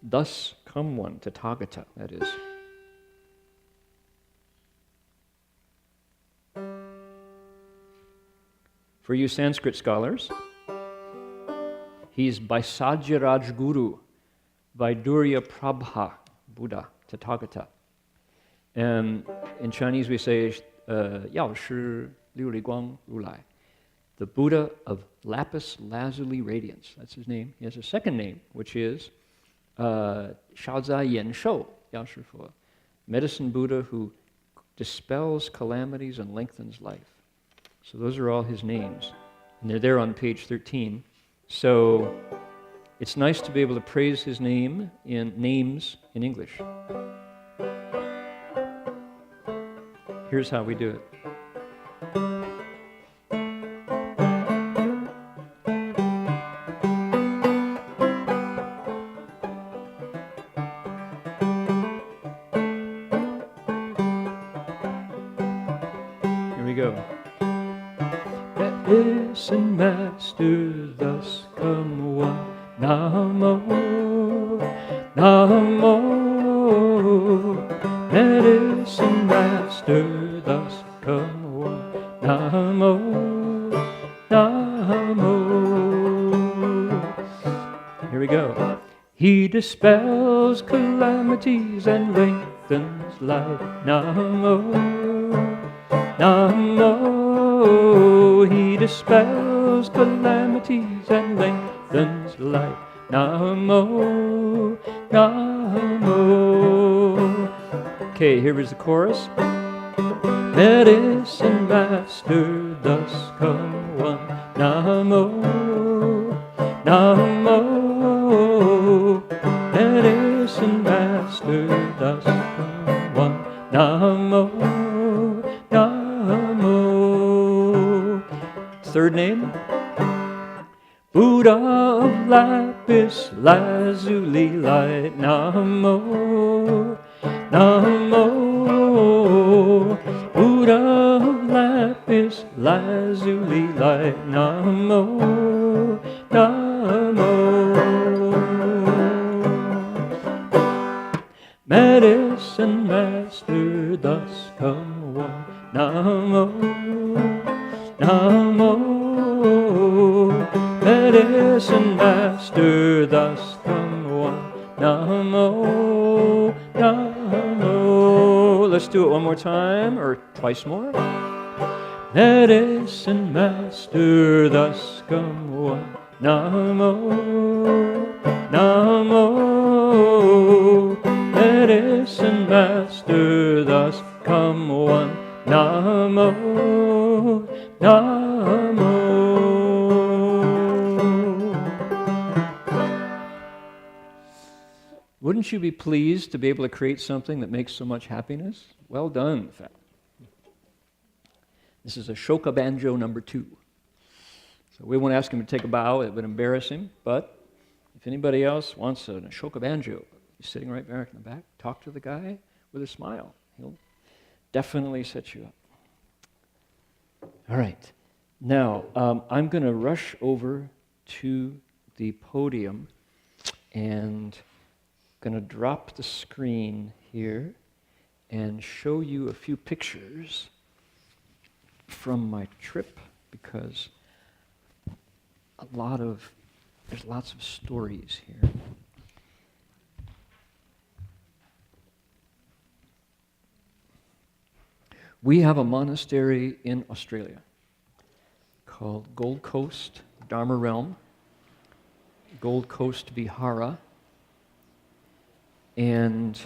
Speaker 1: thus come one, Tathagata, that is. For you Sanskrit scholars, he's Vaisajya Guru, Vaidurya Prabha, Buddha, Tathagata. And in Chinese we say, Yao Shi Liu Li Guang Rulai, the Buddha of lapis lazuli radiance. That's his name. He has a second name, which is Shao Zai Yan Shou Yao Shi Fu, Medicine Buddha who dispels calamities and lengthens life. So those are all his names. And they're there on page 13. So it's nice to be able to praise his names in English. Here's how we do it. Medicine Master, thus come one. Namo, Namo. Medicine Master, thus come one. Namo, Namo. Here we go. He dispels calamities and lengthens life. Namo, Namo. He dispels calamities and lengthens life. Namo, Namo. Okay, here is the chorus. Medicine Master, thus come one. Namo, Namo. Medicine Master, thus come one. Namo, Namo. Third name, Buddha of lapis lazuli light. Namo, Namo. Buddha of lapis lazuli light. Namo, Namo. Medicine Master, thus come one. Namo, Namo. medicine master, thus come one. Namo, Namo. Let's do it one more time, or twice more. Medicine master, thus come one. Namo, Namo. Medicine master, thus come one. Namo, Namo. Wouldn't you be pleased to be able to create something that makes so much happiness? Well done, in fact. This is Ashoka Banjo number 2. So we won't ask him to take a bow, it would embarrass him, but if anybody else wants an Ashoka Banjo, he's sitting right back in the back, talk to the guy with a smile. He'll definitely set you up. All right. Now, I'm going to rush over to the podium and going to drop the screen here and show you a few pictures from my trip, because there's lots of stories here. We have a monastery in Australia called Gold Coast Dharma Realm, Gold Coast Vihara, and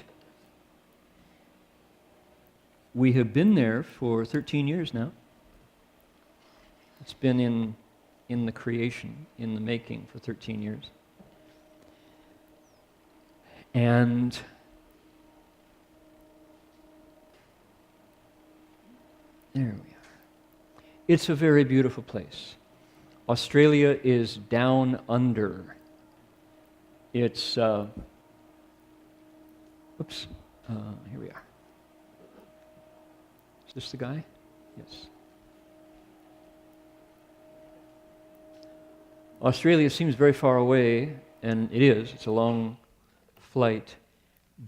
Speaker 1: we have been there for 13 years now. It's been in the creation, in the making for 13 years. And there we are. It's a very beautiful place. Australia is down under. It's, here we are. Is this the guy? Yes. Australia seems very far away, and it is. It's a long flight.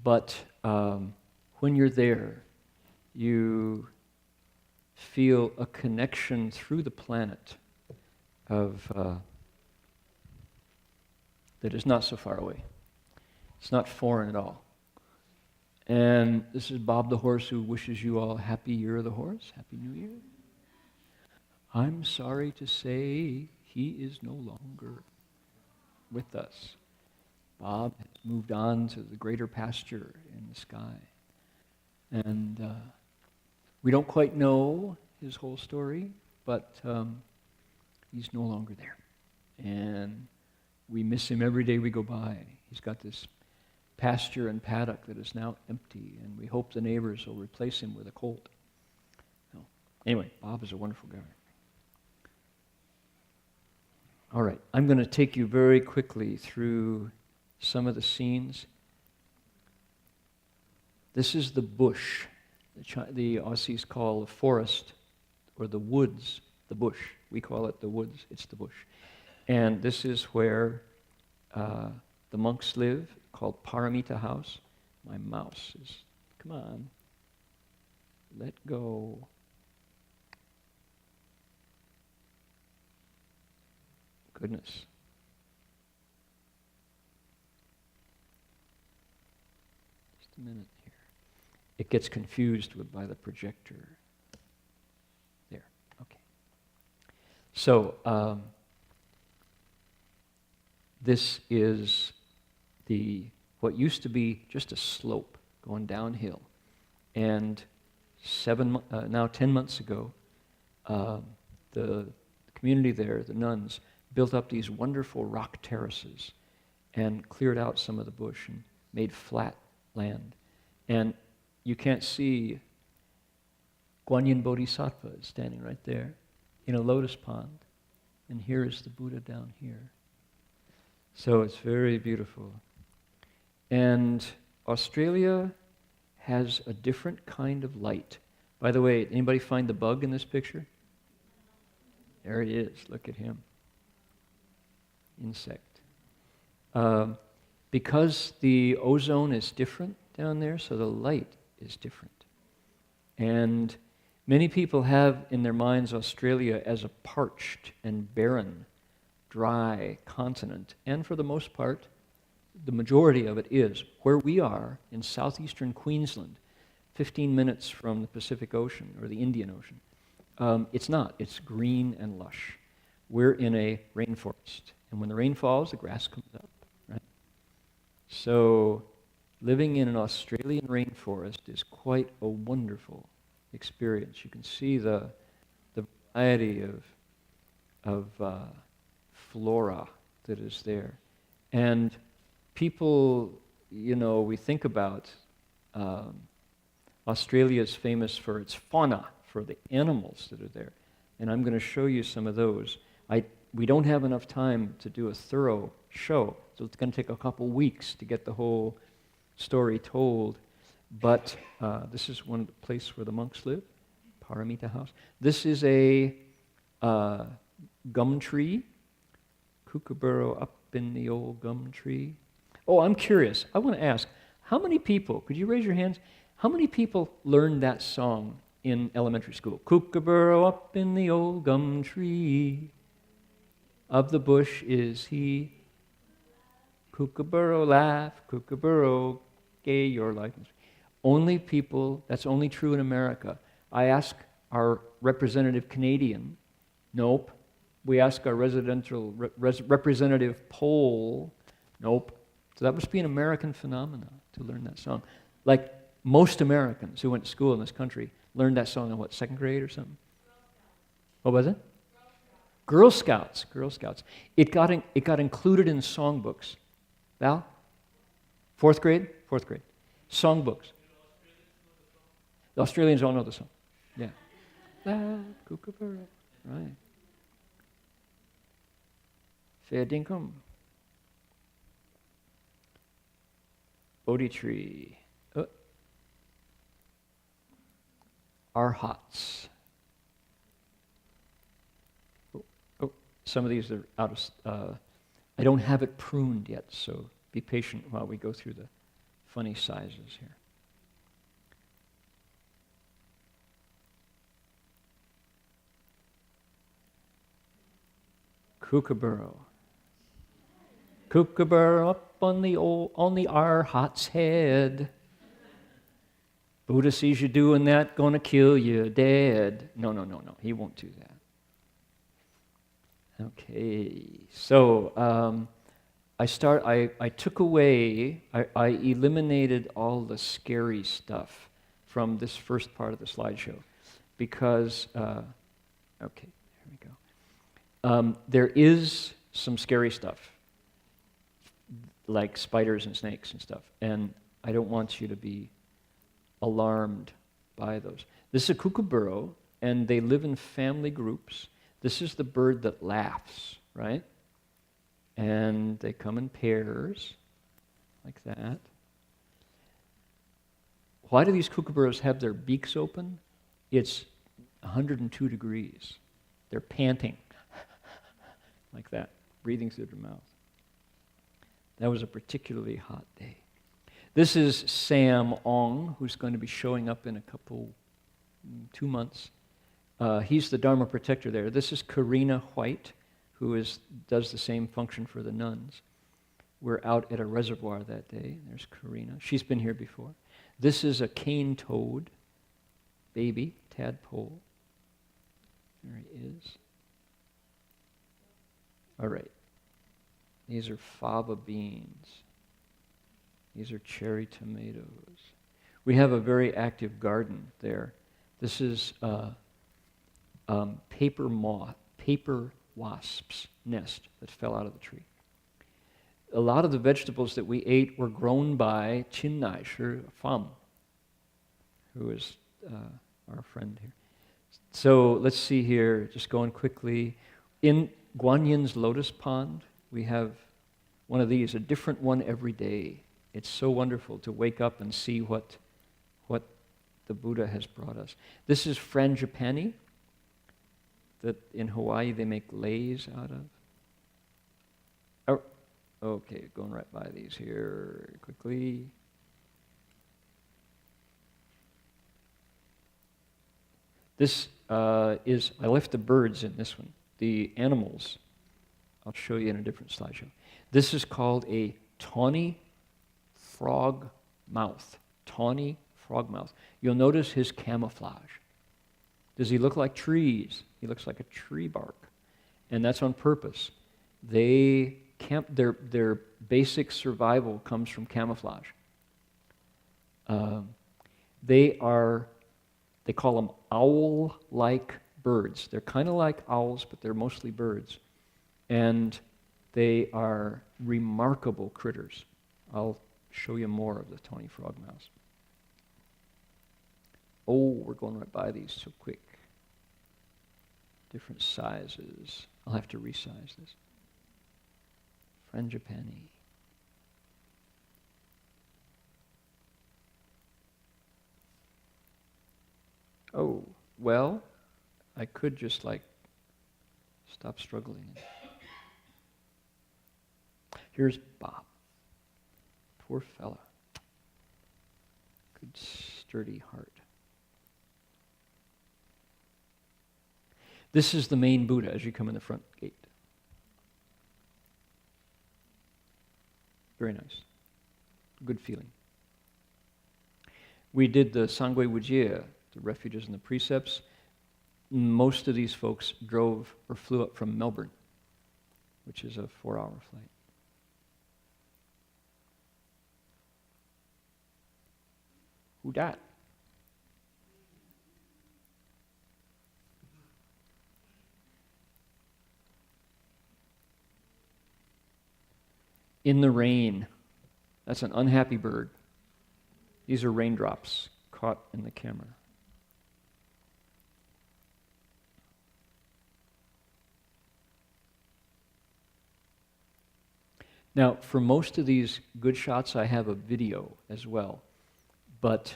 Speaker 1: But when you're there, you feel a connection through the planet that is not so far away. It's not foreign at all. And this is Bob the Horse, who wishes you all a happy Year of the Horse, Happy New Year. I'm sorry to say he is no longer with us. Bob has moved on to the greater pasture in the sky. And we don't quite know his whole story, but he's no longer there. And we miss him every day we go by. He's got this pasture and paddock that is now empty, and we hope the neighbors will replace him with a colt. So, anyway, Bob is a wonderful guy. All right, I'm going to take you very quickly through some of the scenes. This is the bush. The Aussies call the forest, or the woods, the bush. We call it the woods, it's the bush. And this is where the monks live, called Paramita House. My mouse is, come on, let go. Goodness. Just a minute here. It gets confused by the projector. There, okay. So, this is what used to be just a slope going downhill. And now 10 months ago, the community there, the nuns, built up these wonderful rock terraces and cleared out some of the bush and made flat land. And you can't see Guanyin Bodhisattva is standing right there in a lotus pond. And here is the Buddha down here. So it's very beautiful. And Australia has a different kind of light. By the way, anybody find the bug in this picture? There he is. Look at him. Insect. Because the ozone is different down there, so the light is different. And many people have in their minds Australia as a parched and barren dry continent, and for the most part, the majority of it is where we are in southeastern Queensland, 15 minutes from the Pacific Ocean or the Indian Ocean. It's not. It's green and lush. We're in a rainforest, and when the rain falls, the grass comes up, right? So living in an Australian rainforest is quite a wonderful experience. You can see the variety of flora that is there. And people, we think about Australia is famous for its fauna, for the animals that are there. And I'm going to show you some of those. We don't have enough time to do a thorough show, so it's going to take a couple weeks to get the whole story told. But this is one place where the monks live, Paramita House. This is a gum tree, kookaburra up in the old gum tree. Oh, I'm curious. I want to ask, how many people, could you raise your hands, how many people learned that song in elementary school? Kookaburra up in the old gum tree, of the bush is he. Kookaburra laugh, kookaburra gay your life. Only people, that's only true in America. I ask our representative Canadian, nope. We ask our representative Pole, nope. So that must be an American phenomenon to learn that song. Like most Americans who went to school in this country learned that song in what, second grade or something? What was it? Girl Scouts. Girl Scouts. It got included in songbooks. Val? Fourth grade? Fourth grade. Songbooks. The Australians all know the song. Yeah. Loud kookaburra. Right. Fair dinkum. Bodhi tree. Arhats. Some of these are out of, I don't have it pruned yet, so be patient while we go through the funny sizes here. Kookaburra. Kookaburra up on the Arhat's head. Buddha sees you doing that, gonna kill you dead. No, he won't do that. Okay, so I took away, I eliminated all the scary stuff from this first part of the slideshow because, okay, here we go. There is some scary stuff, like spiders and snakes and stuff, and I don't want you to be alarmed by those. This is a kookaburra, and they live in family groups. This is the bird that laughs, right? And they come in pairs, like that. Why do these kookaburras have their beaks open? It's 102 degrees. They're panting, like that, breathing through their mouth. That was a particularly hot day. This is Sam Ong, who's going to be showing up in 2 months. He's the Dharma protector there. This is Karina White, who does the same function for the nuns. We're out at a reservoir that day. There's Karina. She's been here before. This is a cane toad baby, tadpole. There he is. All right. These are fava beans. These are cherry tomatoes. We have a very active garden there. This is paper wasp's nest that fell out of the tree. A lot of the vegetables that we ate were grown by Chinnai Shi Pham, who is our friend here. So let's see here, just going quickly. In Guanyin's lotus pond, we have one of these, a different one every day. It's so wonderful to wake up and see what the Buddha has brought us. This is frangipani, that in Hawaii they make leis out of. Oh, okay, going right by these here quickly. This I left the birds in this one. The animals I'll show you in a different slideshow. This is called a tawny frog mouth. Tawny frog mouth. You'll notice his camouflage. Does he look like trees? He looks like a tree bark. And that's on purpose. Their basic survival comes from camouflage. They call them owl-like birds. They're kind of like owls, but they're mostly birds. And they are remarkable critters. I'll show you more of the tawny frog mouse. Oh, we're going right by these so quick. Different sizes. I'll have to resize this. Frangipani. Oh, well, I could just stop struggling. Here's Bob. Poor fella. Good sturdy heart. This is the main Buddha as you come in the front gate. Very nice. Good feeling. We did the Sangwe Wujie, the refuges and the precepts. Most of these folks drove or flew up from Melbourne, which is a 4-hour flight. Who dat? In the rain. That's an unhappy bird. These are raindrops caught in the camera. Now, for most of these good shots, I have a video as well, but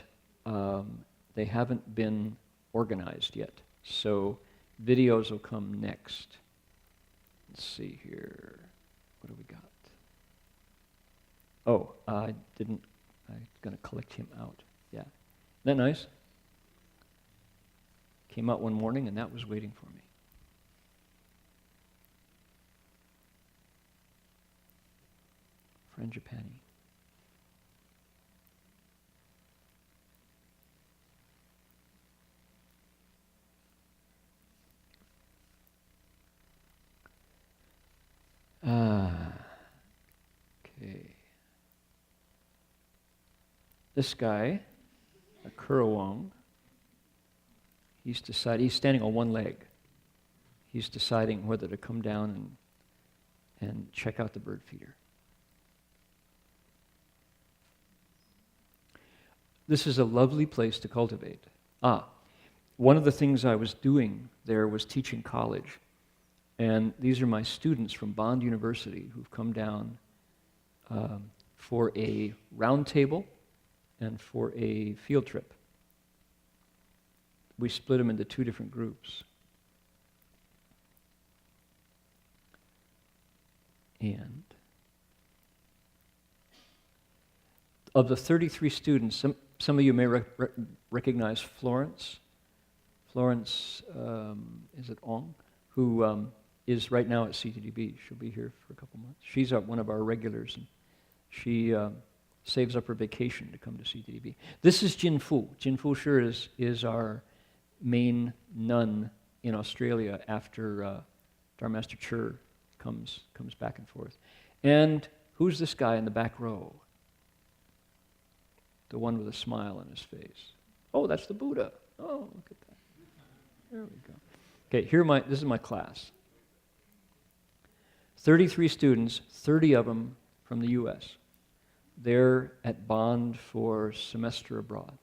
Speaker 1: they haven't been organized yet. So videos will come next. Let's see here. What do we got? Oh, I'm going to collect him out. Yeah. Isn't that nice? Came out one morning and that was waiting for me. Frangipani. Okay. This guy, a Currawong, he's standing on one leg. He's deciding whether to come down and check out the bird feeder. This is a lovely place to cultivate. One of the things I was doing there was teaching college. And these are my students from Bond University who've come down for a round table and for a field trip. We split them into 2 different groups. And of the 33 students, some of you may recognize Florence. Florence, is it Ong? Who is right now at CTDB. She'll be here for a couple months. She's one of our regulars, and she saves up her vacation to come to CTDB. This is Jin Fu. Jin Fu Sure is our main nun in Australia after Dharmaster Chur comes back and forth. And who's this guy in the back row? The one with a smile on his face. Oh, that's the Buddha. Oh, look at that. There we go. Okay, this is my class. 33 students, 30 of them from the U.S. They're at Bond for semester abroad.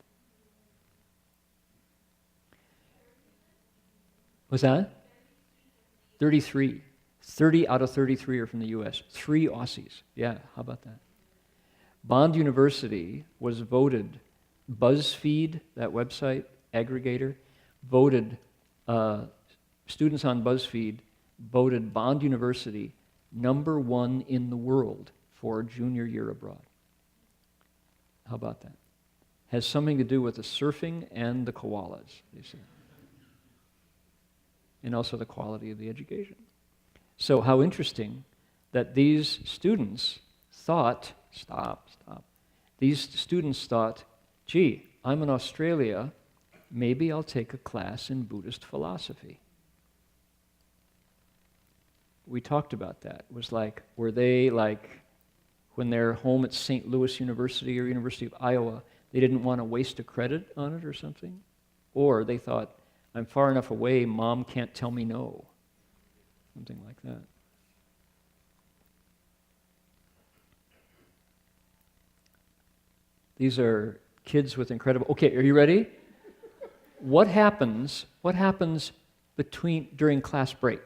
Speaker 1: What's that? 33. 30 out of 33 are from the U.S. 3 Aussies. Yeah, how about that? Bond University was voted, BuzzFeed, that website aggregator, voted, students on BuzzFeed voted Bond University #1 in the world for junior year abroad. How about that? Has something to do with the surfing and the koalas, they say. And also the quality of the education. So how interesting that these students thought, stop. These students thought, gee, I'm in Australia, maybe I'll take a class in Buddhist philosophy. We talked about that. It was like, were they like, when they're home at St. Louis University or University of Iowa, they didn't want to waste a credit on it or something? Or they thought, I'm far enough away, Mom can't tell me no. Something like that. These are kids with incredible... Okay, are you ready? What happens during class break?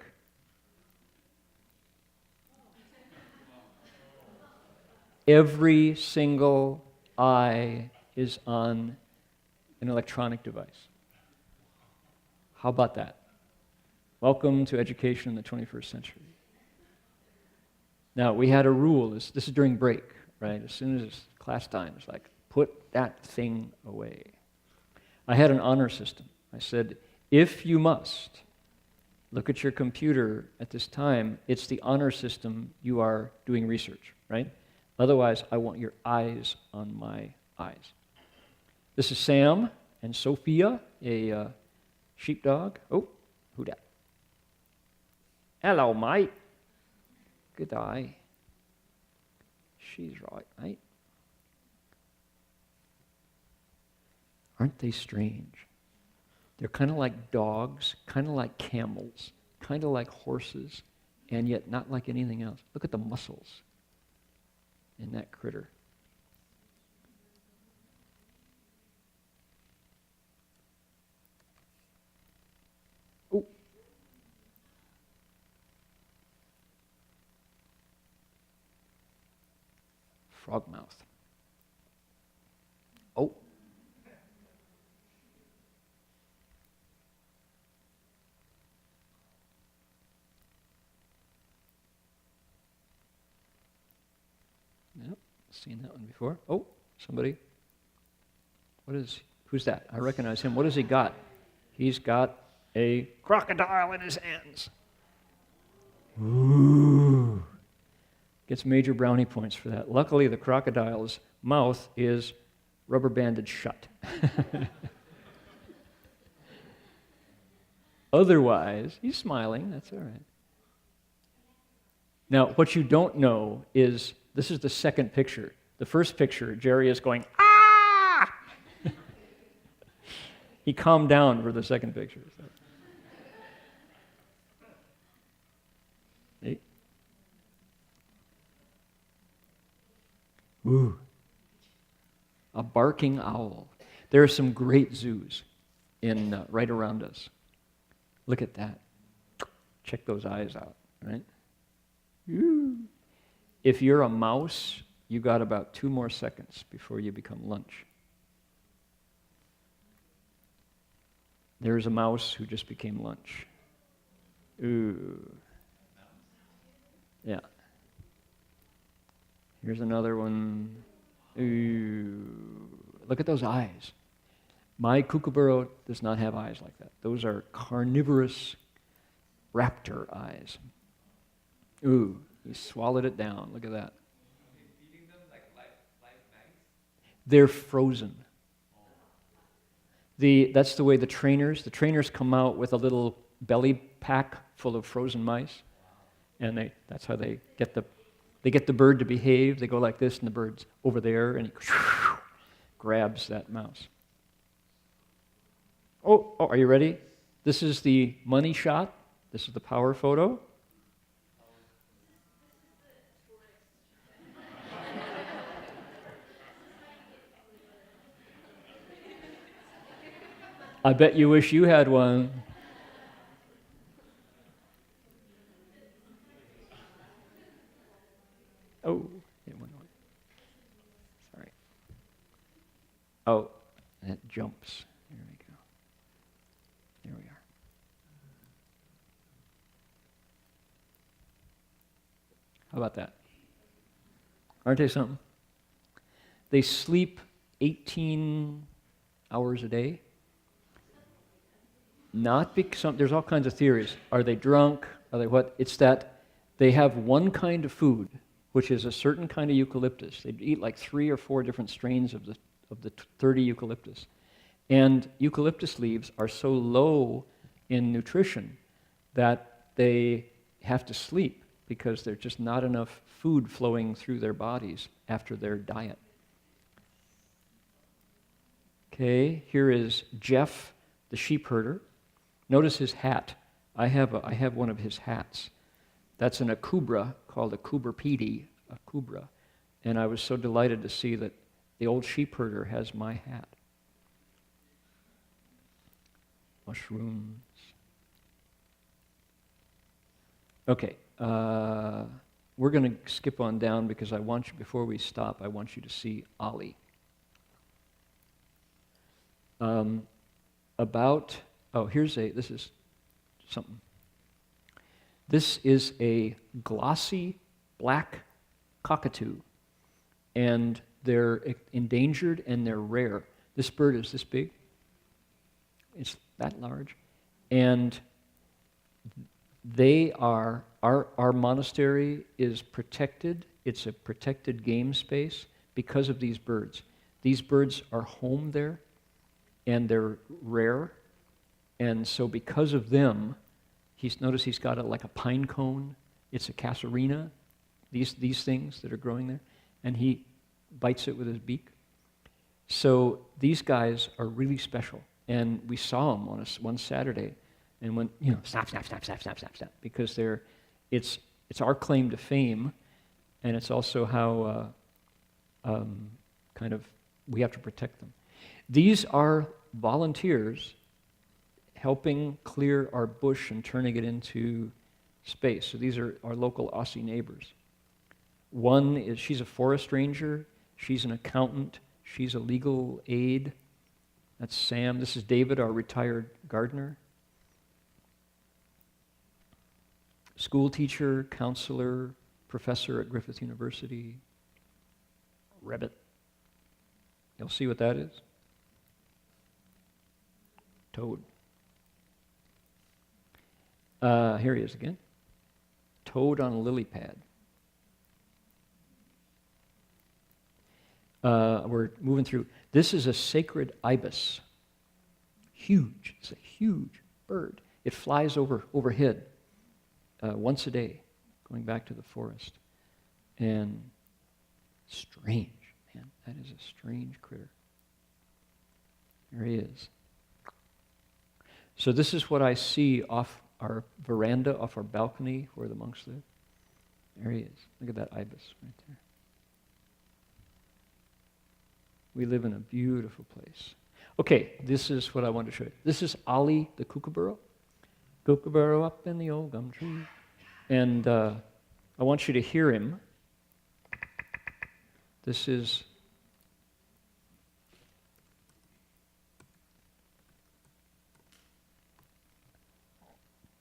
Speaker 1: Every single eye is on an electronic device. How about that? Welcome to education in the 21st century. Now, we had a rule. This is during break, right? As soon as it's class time, it's like, put that thing away. I had an honor system. I said, if you must look at your computer at this time, it's the honor system you are doing research, right? Otherwise, I want your eyes on my eyes. This is Sam and Sophia, a sheepdog. Oh, who dat? Hello, mate. Good day. She's right, mate. Aren't they strange? They're kind of like dogs, kind of like camels, kind of like horses, and yet not like anything else. Look at the muscles in that critter. Oh. Frog mouth. Oh. Yep, seen that one before. Oh, somebody. Who's that? I recognize him. What has he got? He's got a crocodile in his hands. Ooh. Gets major brownie points for that. Luckily, the crocodile's mouth is rubber banded shut. Otherwise, he's smiling. That's all right. Now, what you don't know is, this is the second picture. The first picture, Jerry is going, ah! He calmed down for the second picture. So. Hey. Ooh. A barking owl. There are some great zoos right around us. Look at that. Check those eyes out, right? Ooh. If you're a mouse, you got about 2 more seconds before you become lunch. There's a mouse who just became lunch. Ooh. Yeah. Here's another one. Ooh. Look at those eyes. My kookaburra does not have eyes like that. Those are carnivorous raptor eyes. Ooh. He swallowed it down. Look at that.
Speaker 2: Feeding them like live mice?
Speaker 1: They're frozen. That's the way the trainers come out with a little belly pack full of frozen mice, and that's how they get the bird to behave. They go like this, and the bird's over there, and he grabs that mouse. Oh, are you ready? This is the money shot. This is the power photo. I bet you wish you had one. Oh, it went away. Sorry. Oh, that jumps. There we go. There we are. How about that? Aren't they something? They sleep 18 hours a day. Not because there's all kinds of theories. Are they drunk? Are they what? It's that They have one kind of food, which is a certain kind of eucalyptus. They eat like 3 or 4 different strains of the 30 eucalyptus. And eucalyptus leaves are so low in nutrition that they have to sleep because there's just not enough food flowing through their bodies after their diet. Okay, here is Jeff, the sheep herder. Notice his hat. I have one of his hats. That's an akubra called a kuberpedi, a kubra. And I was so delighted to see that the old sheep herder has my hat. Mushrooms. Okay, we're going to skip on down because I want you, before we stop, I want you to see Ali. This is something. This is a glossy black cockatoo, and they're endangered and they're rare. This bird is this big. It's that large. And they are, our monastery is protected. It's a protected game space because of these birds. These birds are home there, and they're rare. And so because of them, notice he's got like a pine cone. It's a casuarina, these things that are growing there. And he bites it with his beak. So these guys are really special. And we saw them on one Saturday, and went, snap, snap, snap, snap, snap, snap, snap, because it's our claim to fame, and it's also how we have to protect them. These are volunteers helping clear our bush and turning it into space. So these are our local Aussie neighbors. She's a forest ranger, she's an accountant, she's a legal aide. That's Sam. This is David, our retired gardener. School teacher, counselor, professor at Griffith University. Rabbit. You'll see what that is. Toad. Here he is again. Toad on a lily pad. We're moving through. This is a sacred ibis. Huge. It's a huge bird. It flies overhead once a day, going back to the forest. And strange, man. That is a strange critter. There he is. So this is what I see off our veranda, off our balcony where the monks live. There he is. Look at that ibis right there. We live in a beautiful place. Okay, this is what I want to show you. This is Ali the kookaburra. Kookaburra up in the old gum tree. And I want you to hear him. This is...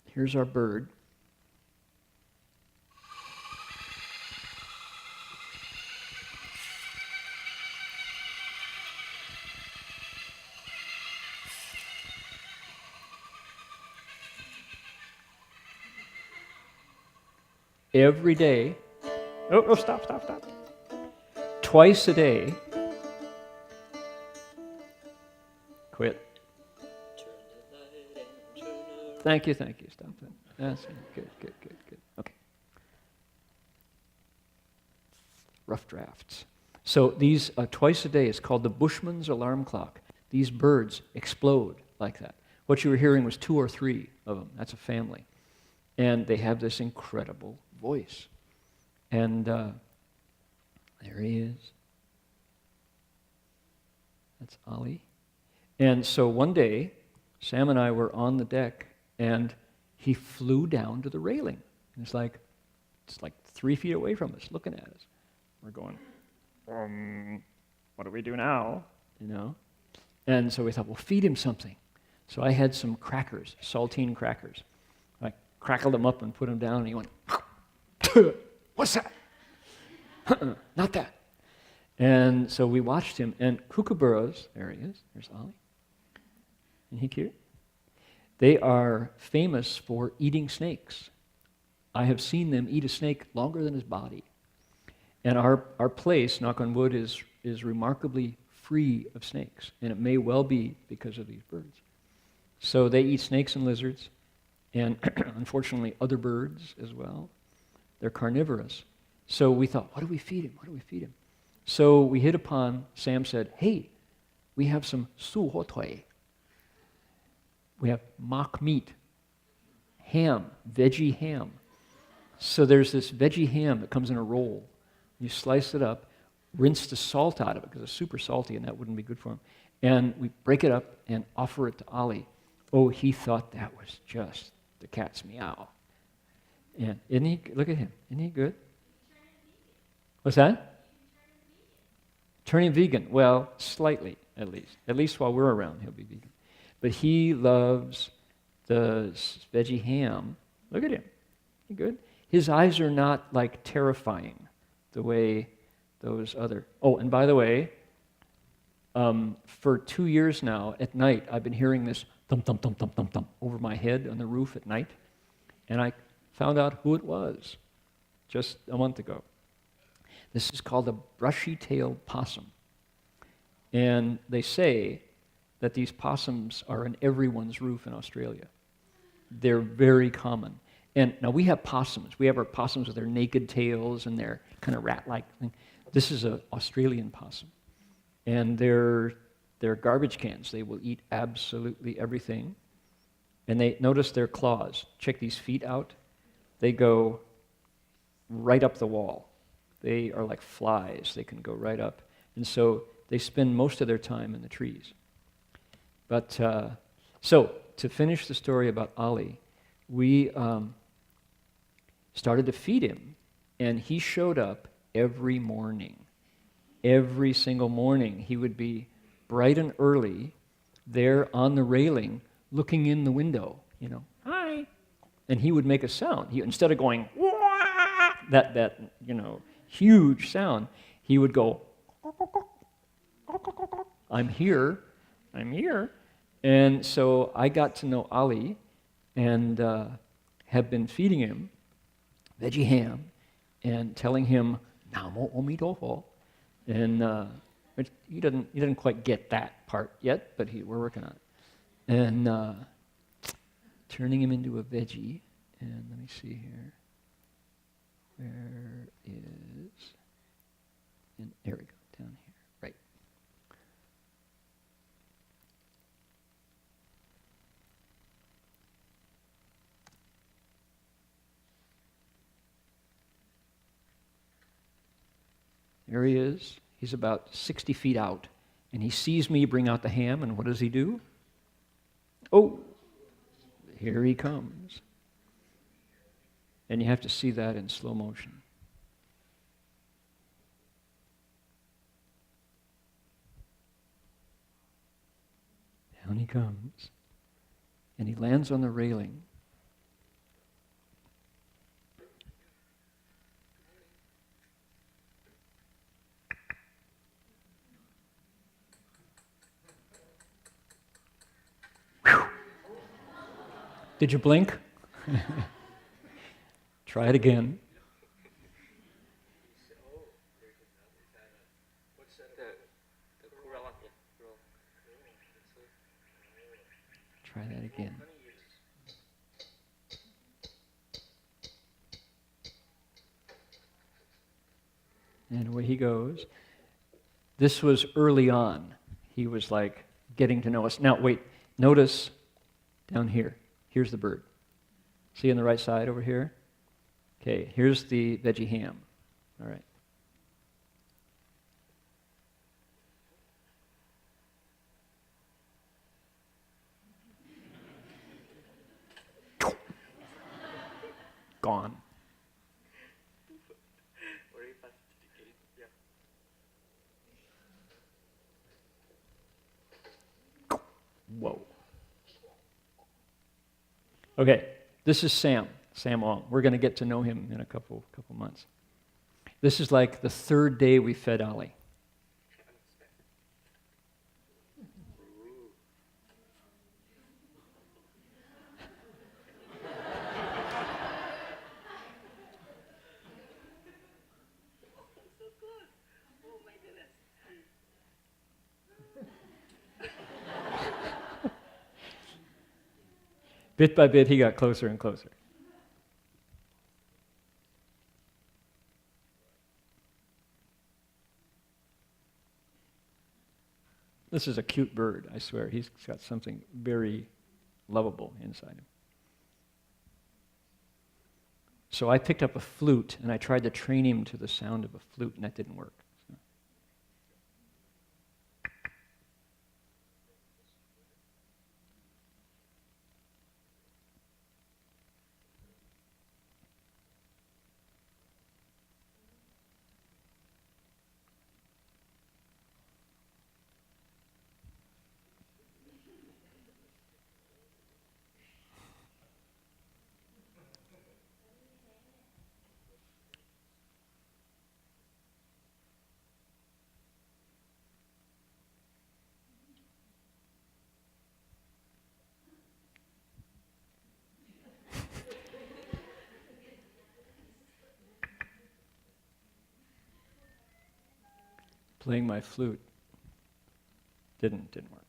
Speaker 1: Here's our bird. Every day. Oh, stop. Twice a day. Quit. Thank you. Stop that. That's good. Okay. Rough drafts. So these, twice a day, is called the Bushman's alarm clock. These birds explode like that. What you were hearing was 2 or 3 of them. That's a family. And they have this incredible voice. And there he is. That's Ali. And so one day, Sam and I were on the deck, and he flew down to the railing. And it's like 3 feet away from us, looking at us. We're going, what do we do now? And so we thought, well, feed him something. So I had some crackers, saltine crackers. I crackled them up and put them down, and he went, what's that? Not that. And so we watched him, and kookaburras, there he is, there's Ali. Isn't he cute? They are famous for eating snakes. I have seen them eat a snake longer than his body. And our place, knock on wood, is remarkably free of snakes. And it may well be because of these birds. So they eat snakes and lizards, and unfortunately other birds as well. They're carnivorous. So we thought, what do we feed him? What do we feed him? So we hit upon, Sam said, hey, we have some su ho toi. We have mock meat, ham, veggie ham. So there's this veggie ham that comes in a roll. You slice it up, rinse the salt out of it because it's super salty and that wouldn't be good for him. And we break it up and offer it to Ali. Oh, he thought that was just the cat's meow. And isn't he, look at him, isn't he good? What's that? Turning vegan? Well, slightly at least. At least while we're around, he'll be vegan. But he loves the veggie ham. Look at him. He good? His eyes are not like terrifying the way those other... Oh, and by the way, for 2 years now, at night, I've been hearing this thump, thump, thump, thump, thump, thump over my head on the roof at night. And I found out who it was just a month ago. This is called a brushy-tailed possum. And they say that these possums are on everyone's roof in Australia. They're very common. And now we have possums. We have our possums with their naked tails and their kind of rat-like thing. This is an Australian possum. And they're garbage cans. They will eat absolutely everything. And they notice their claws. Check these feet out. They go right up the wall. They are like flies. They can go right up. And so they spend most of their time in the trees. But, so, to finish the story about Ali, we started to feed him, and he showed up every morning. Every single morning, he would be bright and early there on the railing, looking in the window, you know, hi. And he would make a sound. Instead of going, wah, that you know, huge sound, he would go, I'm here. And so I got to know Ali and have been feeding him veggie ham and telling him, Namo Omidofo. And he doesn't quite get that part yet, but we're working on it. And turning him into a veggie. And let me see here. Where is... And there we go, down here. Right. There he is. He's about 60 feet out. And he sees me bring out the ham, and what does he do? Oh, here he comes. And you have to see that in slow motion. Down he comes. And he lands on the railing. Did you blink? Try it again. Try that again. And away he goes. This was early on. He was like getting to know us. Now, wait, notice down here. Here's the bird. See on the right side over here? Okay, here's the veggie ham. All right. Gone. Whoa. Okay, this is Sam Ong. We're going to get to know him in a couple months. This is like the third day we fed Ali. Bit by bit, he got closer and closer. This is a cute bird, I swear. He's got something very lovable inside him. So I picked up a flute, and I tried to train him to the sound of a flute, and that didn't work. So. Playing my flute didn't work.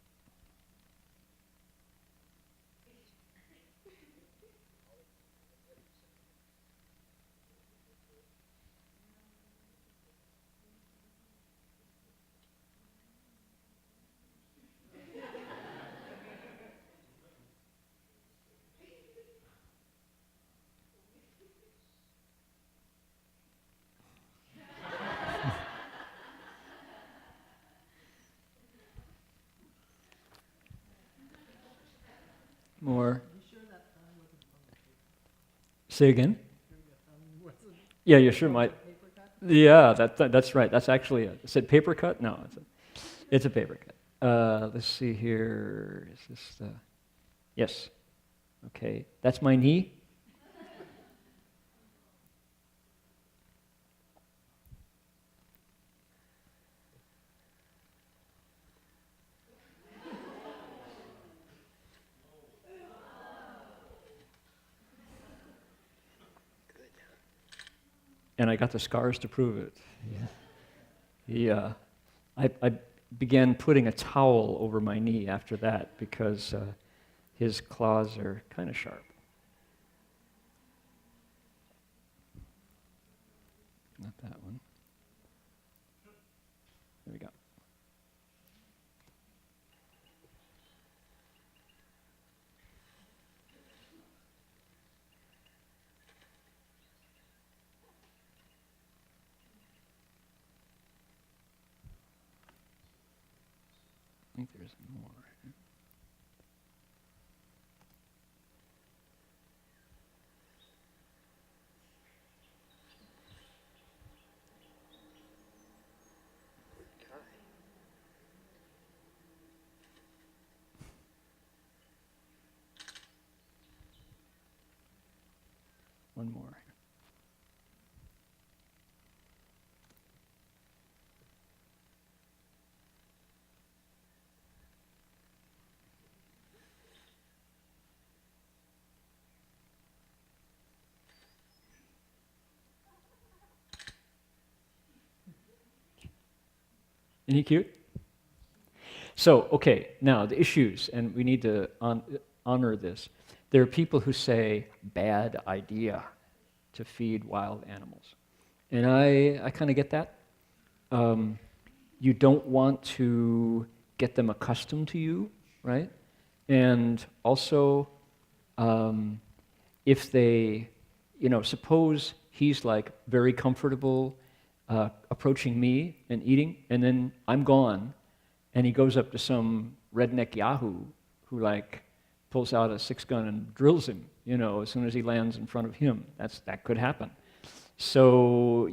Speaker 1: More. Say again? Yeah, you sure might. Yeah, that's right. That's actually it said paper cut? No, it's a paper cut. Let's see here. Is this the... Yes. Okay. That's my knee. And I got the scars to prove it. Yeah. I began putting a towel over my knee after that because his claws are kind of sharp. Not that one. There we go. I think there's more. One more. Isn't he cute? So, okay, now the issues, and we need to honor this. There are people who say, bad idea to feed wild animals. And I kind of get that. You don't want to get them accustomed to you, right? And also, if they, suppose he's like very comfortable approaching me and eating, and then I'm gone, and he goes up to some redneck yahoo who like pulls out a 6-gun and drills him, as soon as he lands in front of him. That could happen. So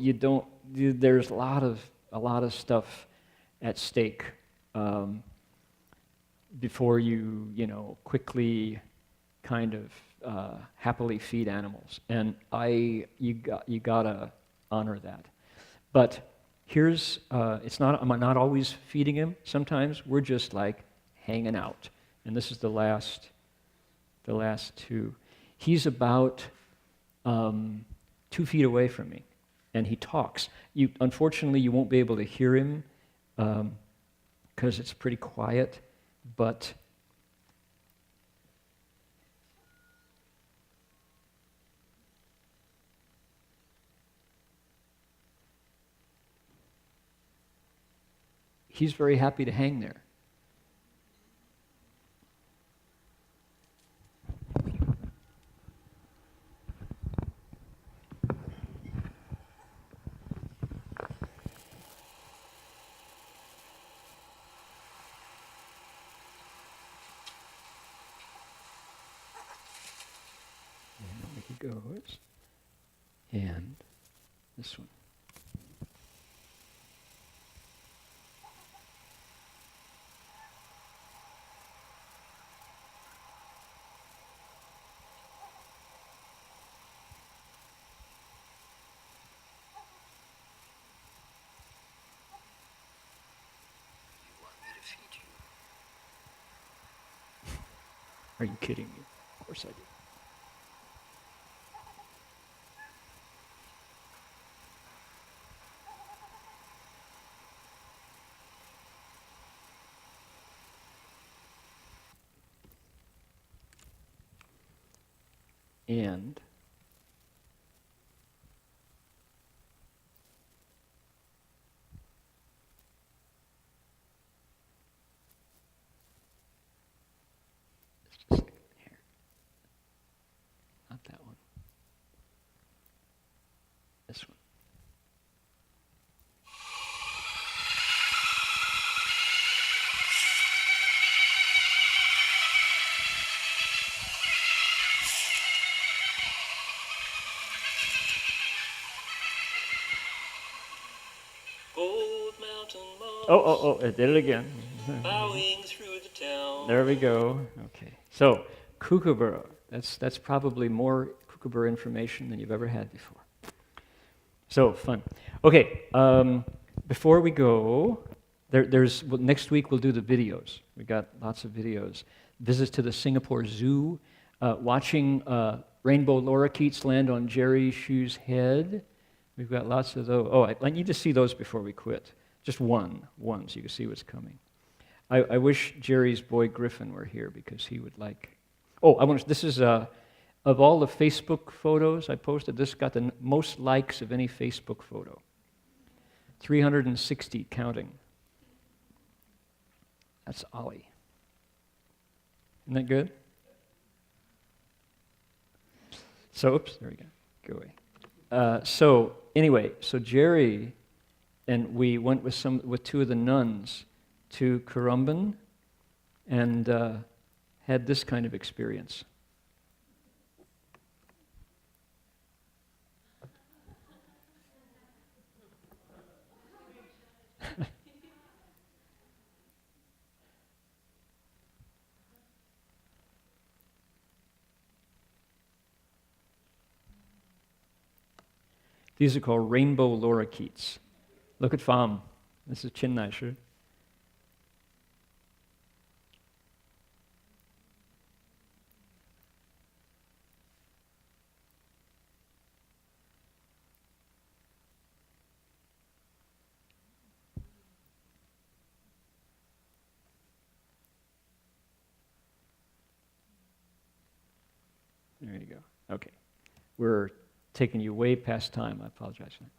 Speaker 1: there's a lot of stuff at stake before you quickly kind of happily feed animals, and you gotta honor that. But here's I'm not always feeding him. Sometimes we're just like hanging out, and this is the last two. He's about 2 feet away from me, and he talks. Unfortunately, you won't be able to hear him because it's pretty quiet, but he's very happy to hang there. And he goes. And this one. Are you kidding me? Of course I do. And just a second here. Not that one. This one.
Speaker 3: Gold Mountain Moss.
Speaker 1: Oh, I did it again.
Speaker 3: Bowing through the town.
Speaker 1: There we go. Okay. So, kookaburra. That's probably more kookaburra information than you've ever had before. So, fun. Okay, before we go, next week we'll do the videos. We got lots of videos. Visits to the Singapore Zoo, watching rainbow lorikeets land on Jerry Shu's head. We've got lots of those. Oh, I need to see those before we quit. Just one, so you can see what's coming. I wish Jerry's boy Griffin were here because he would like. Oh, this is of all the Facebook photos I posted. This got the most likes of any Facebook photo. 360 counting. That's Ollie. Isn't that good? So, oops, there we go. Go away. So Jerry and we went with two of the nuns to Currumbin and had this kind of experience. These are called rainbow lorikeets. Look at Pham. This is Chinnai Shu. There you go. Okay. We're taking you way past time. I apologize for that.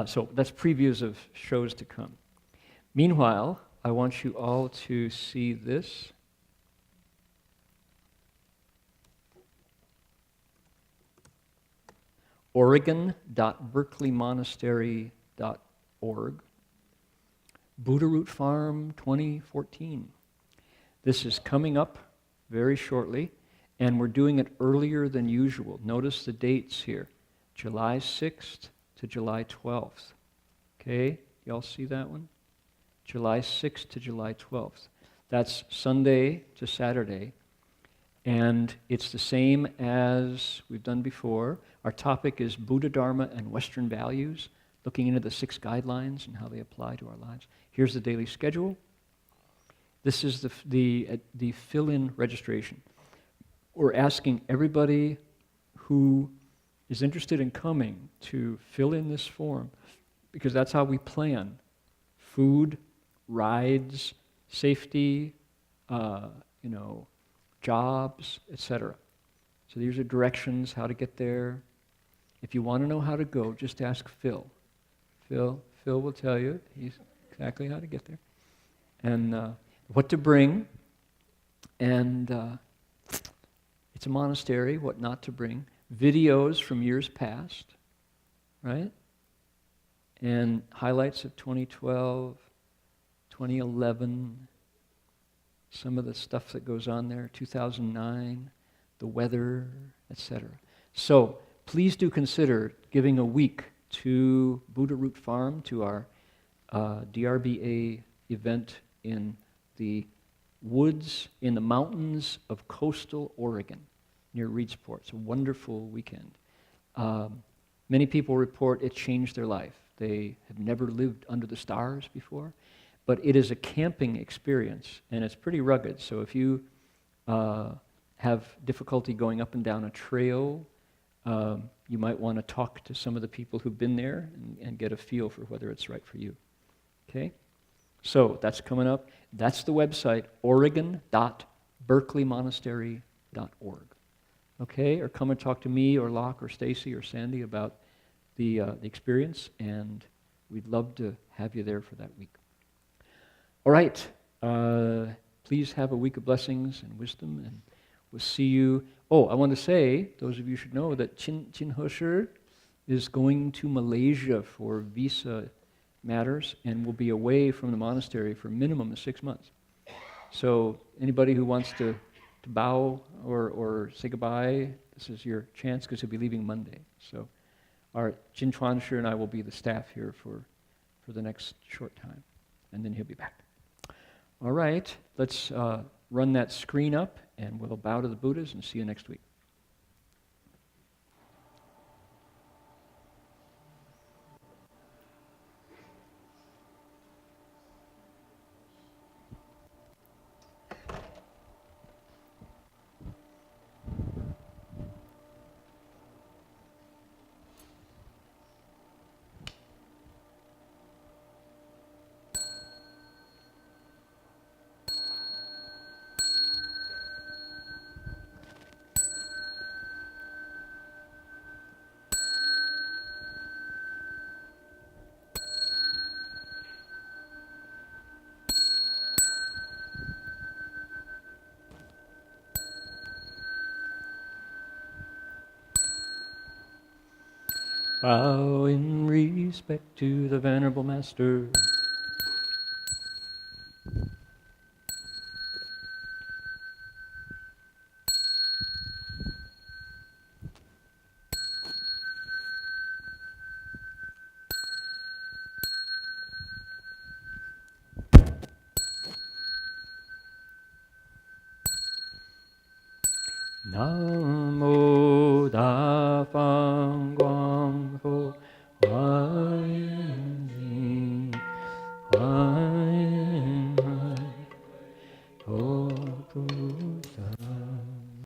Speaker 1: So that's previews of shows to come. Meanwhile, I want you all to see this. Oregon.berkeleymonastery.org. Buddha Root Farm 2014. This is coming up very shortly, and we're doing it earlier than usual. Notice the dates here, July 6th to July 12th. Okay, y'all see that one? July 6th to July 12th. That's Sunday to Saturday, and it's the same as we've done before. Our topic is Buddha Dharma and Western values, looking into the 6 guidelines and how they apply to our lives. Here's the daily schedule. This is the fill-in registration. We're asking everybody who is interested in coming to fill in this form, because that's how we plan food, rides, safety, jobs, etc. So these are directions how to get there. If you want to know how to go, just ask Phil. Phil will tell you exactly how to get there. and what to bring, and it's a monastery, what not to bring, videos from years past, right? And highlights of 2012, 2011, some of the stuff that goes on there, 2009, the weather, etc. So please do consider giving a week to Buddha Root Farm, to our DRBA event in the woods, in the mountains of coastal Oregon, near Reedsport. It's a wonderful weekend. Many people report it changed their life. They have never lived under the stars before, but it is a camping experience, and it's pretty rugged. So if you have difficulty going up and down a trail, you might want to talk to some of the people who've been there and get a feel for whether it's right for you. Okay? So that's coming up. That's the website, oregon.berkeleymonastery.org. Okay? Or come and talk to me or Locke or Stacy or Sandy about the experience, and we'd love to have you there for that week. All right. Please have a week of blessings and wisdom, and we'll see you. Oh, I want to say, those of you should know that Heng Sure is going to Malaysia for visa matters and will be away from the monastery for a minimum of 6 months. So anybody who wants to bow or say goodbye, this is your chance, because he'll be leaving Monday. So our Heng Sure and I will be the staff here for the next short time, and then he'll be back. All right, let's run that screen up, and we'll bow to the Buddhas and see you next week. Bow in respect to the Venerable Master. Namo